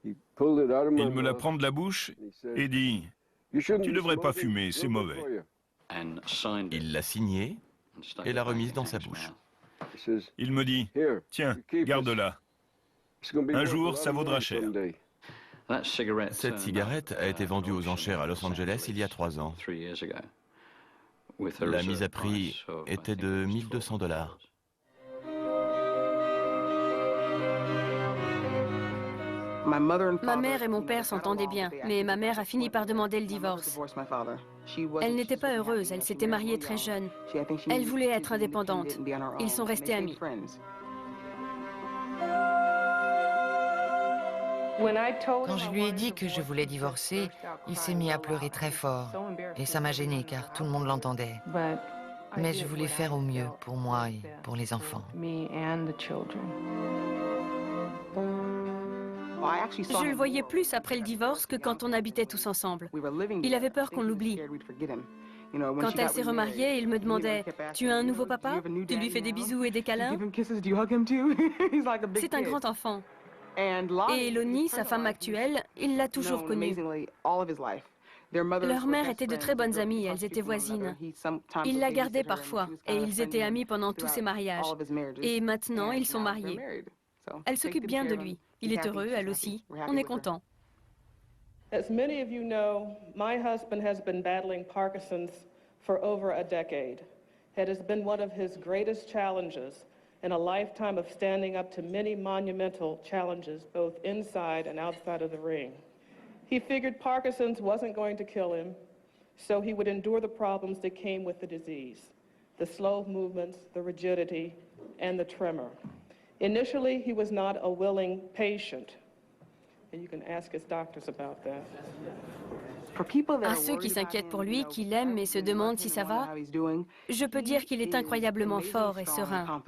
Il me la prend de la bouche et dit « Tu ne devrais pas fumer, c'est mauvais. » Il l'a signée et l'a remise dans sa bouche. Il me dit « Tiens, garde-la. Un jour, ça vaudra cher. » Cette cigarette a été vendue aux enchères à Los Angeles il y a 3 ans. La mise à prix était de $1200. Ma mère et mon père s'entendaient bien, mais ma mère a fini par demander le divorce. Elle n'était pas heureuse, elle s'était mariée très jeune. Elle voulait être indépendante. Ils sont restés amis. Quand je lui ai dit que je voulais divorcer, il s'est mis à pleurer très fort. Et ça m'a gênée car tout le monde l'entendait. Mais je voulais faire au mieux pour moi et pour les enfants. Je le voyais plus après le divorce que quand on habitait tous ensemble. Il avait peur qu'on l'oublie. Quand elle s'est remariée, il me demandait « Tu as un nouveau papa? Tu lui fais des bisous et des câlins ?» C'est un grand enfant. Et Lonnie, sa femme actuelle, il l'a toujours connue. Leur mère était de très bonnes amies, elles étaient voisines. Il la gardait parfois, et ils étaient amis pendant tous ses mariages. Et maintenant, ils sont mariés. Elle s'occupe bien de lui. Il est heureux, elle aussi. On est content. As many of you know, my husband has been battling Parkinson's for over a decade. It has been one of his greatest challenges in a lifetime of standing up to many monumental challenges, both inside and outside of the ring. He figured Parkinson's wasn't going to kill him, so he would endure the problems that came with the disease, the slow movements, the rigidity, and the tremor. Initially, he was not a willing patient, and you can ask his doctors about that. À ceux qui s'inquiètent pour lui, qui l'aiment et se demandent si ça va, je peux dire qu'il est incroyablement fort et serein,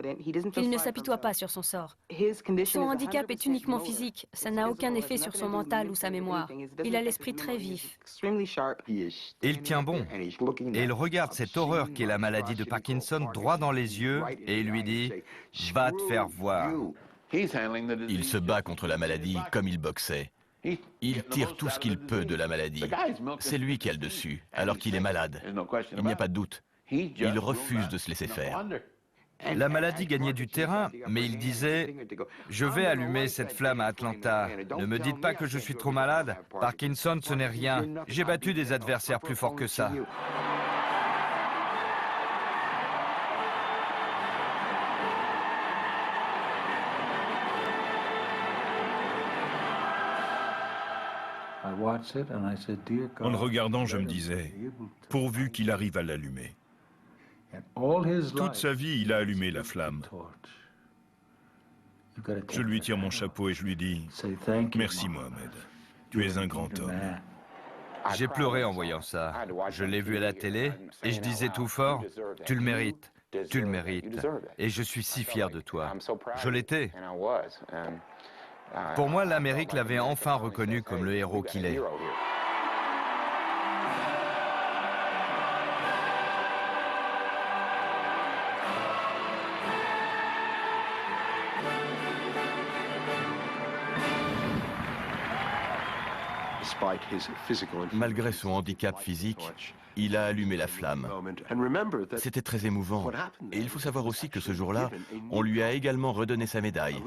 qu'il ne s'apitoie pas sur son sort. Son handicap est uniquement physique, ça n'a aucun effet sur son mental ou sa mémoire. Il a l'esprit très vif. Il tient bon, et il regarde cette horreur qu'est la maladie de Parkinson droit dans les yeux et lui dit « Va te faire voir ». Il se bat contre la maladie comme il boxait. Il tire tout ce qu'il peut de la maladie. C'est lui qui a le dessus, alors qu'il est malade. Il n'y a pas de doute. Il refuse de se laisser faire. La maladie gagnait du terrain, mais il disait « Je vais allumer cette flamme à Atlanta. Ne me dites pas que je suis trop malade. Parkinson, ce n'est rien. J'ai battu des adversaires plus forts que ça. » En le regardant, je me disais, pourvu qu'il arrive à l'allumer. Toute sa vie, il a allumé la flamme. Je lui tire mon chapeau et je lui dis « Merci Mohamed, tu es un grand homme. » J'ai pleuré en voyant ça. Je l'ai vu à la télé et je disais tout fort « Tu le mérites, tu le mérites. Et je suis si fier de toi. » Je l'étais. Pour moi, l'Amérique l'avait enfin reconnu comme le héros qu'il est. Malgré son handicap physique, il a allumé la flamme. C'était très émouvant. Et il faut savoir aussi que ce jour-là, on lui a également redonné sa médaille,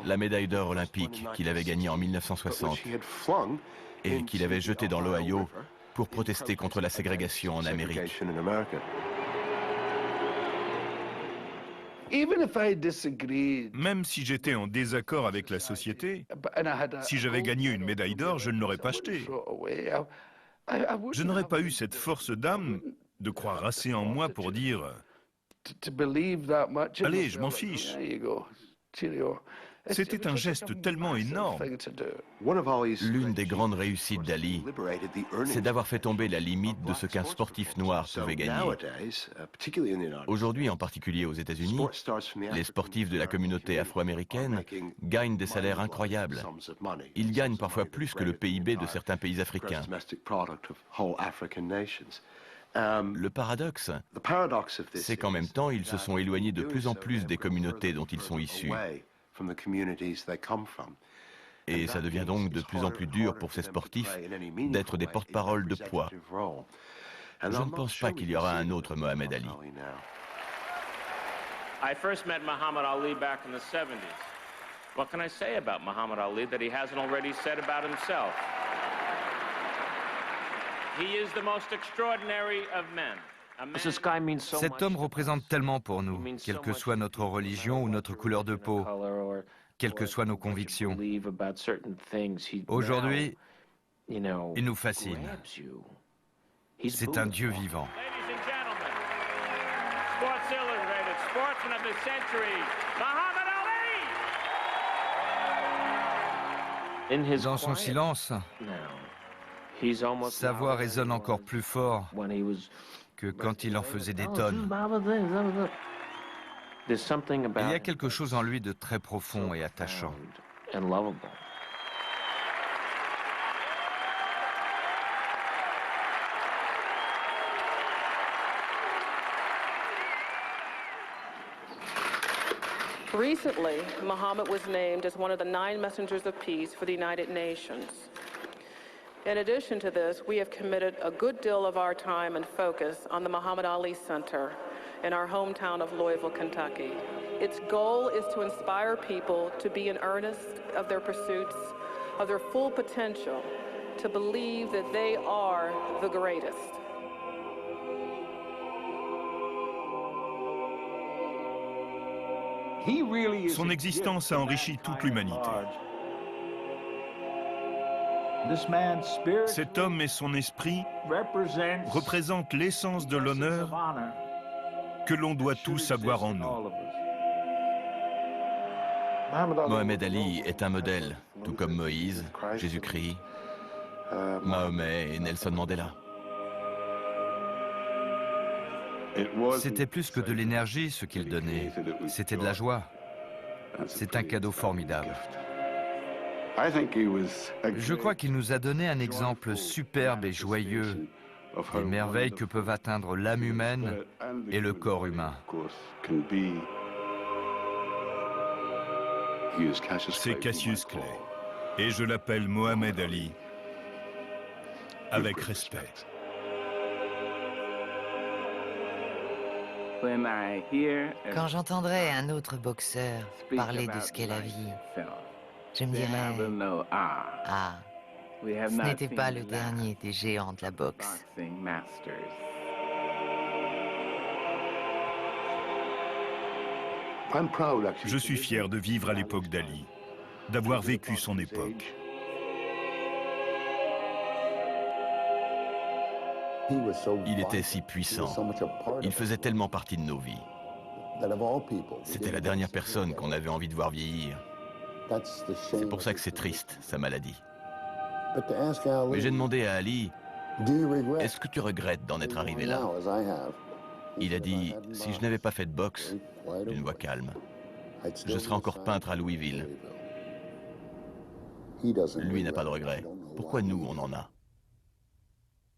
la médaille d'or olympique qu'il avait gagnée en 1960 et qu'il avait jetée dans l'Ohio pour protester contre la ségrégation en Amérique. Même si j'étais en désaccord avec la société, si j'avais gagné une médaille d'or, je ne l'aurais pas achetée. Je n'aurais pas eu cette force d'âme de croire assez en moi pour dire « Allez, je m'en fiche ». C'était un geste tellement énorme. L'une des grandes réussites d'Ali, c'est d'avoir fait tomber la limite de ce qu'un sportif noir pouvait gagner. Aujourd'hui, en particulier aux États-Unis, les sportifs de la communauté afro-américaine gagnent des salaires incroyables. Ils gagnent parfois plus que le PIB de certains pays africains. Le paradoxe, c'est qu'en même temps, ils se sont éloignés de plus en plus des communautés dont ils sont issus. Et ça devient donc de plus en plus dur pour ces sportifs d'être des porte-paroles de poids. Je ne pense pas qu'il y aura un autre Mohamed Ali. I first met Muhammad Ali back in the 70s. What can I say about Muhammad Ali that he hasn't already said about himself? He is the most extraordinary of men. Cet homme représente tellement pour nous, quelle que soit notre religion ou notre couleur de peau, quelles que soient nos convictions. Aujourd'hui, il nous fascine. C'est un Dieu vivant. Dans son silence, sa voix résonne encore plus fort que quand il en faisait des tonnes. Il y a quelque chose en lui de très profond et attachant. Recently, Muhammad was named as one of the 9 messengers of peace for the United Nations. In addition to this, we have committed a good deal of our time and focus on the Muhammad Ali Center in our hometown of Louisville, Kentucky. Its goal is to inspire people to be in earnest of their pursuits, of their full potential, to believe that they are the greatest. Son existence a enrichi toute l'humanité. Cet homme et son esprit représentent l'essence de l'honneur que l'on doit tous avoir en nous. Mohamed Ali est un modèle, tout comme Moïse, Jésus-Christ, Mahomet et Nelson Mandela. C'était plus que de l'énergie ce qu'il donnait, c'était de la joie. C'est un cadeau formidable. Je crois qu'il nous a donné un exemple superbe et joyeux des merveilles que peuvent atteindre l'âme humaine et le corps humain. C'est Cassius Clay, et je l'appelle Mohamed Ali, avec respect. Quand j'entendrai un autre boxeur parler de ce qu'est la vie, je me dirais, ah, ce n'était pas le dernier des géants de la boxe. Je suis fier de vivre à l'époque d'Ali, d'avoir vécu son époque. Il était si puissant. Il faisait tellement partie de nos vies. C'était la dernière personne qu'on avait envie de voir vieillir. C'est pour ça que c'est triste, sa maladie. Mais j'ai demandé à Ali, est-ce que tu regrettes d'en être arrivé là? Il a dit, si je n'avais pas fait de boxe, d'une voix calme, je serais encore peintre à Louisville. Lui n'a pas de regrets. Pourquoi nous, on en a?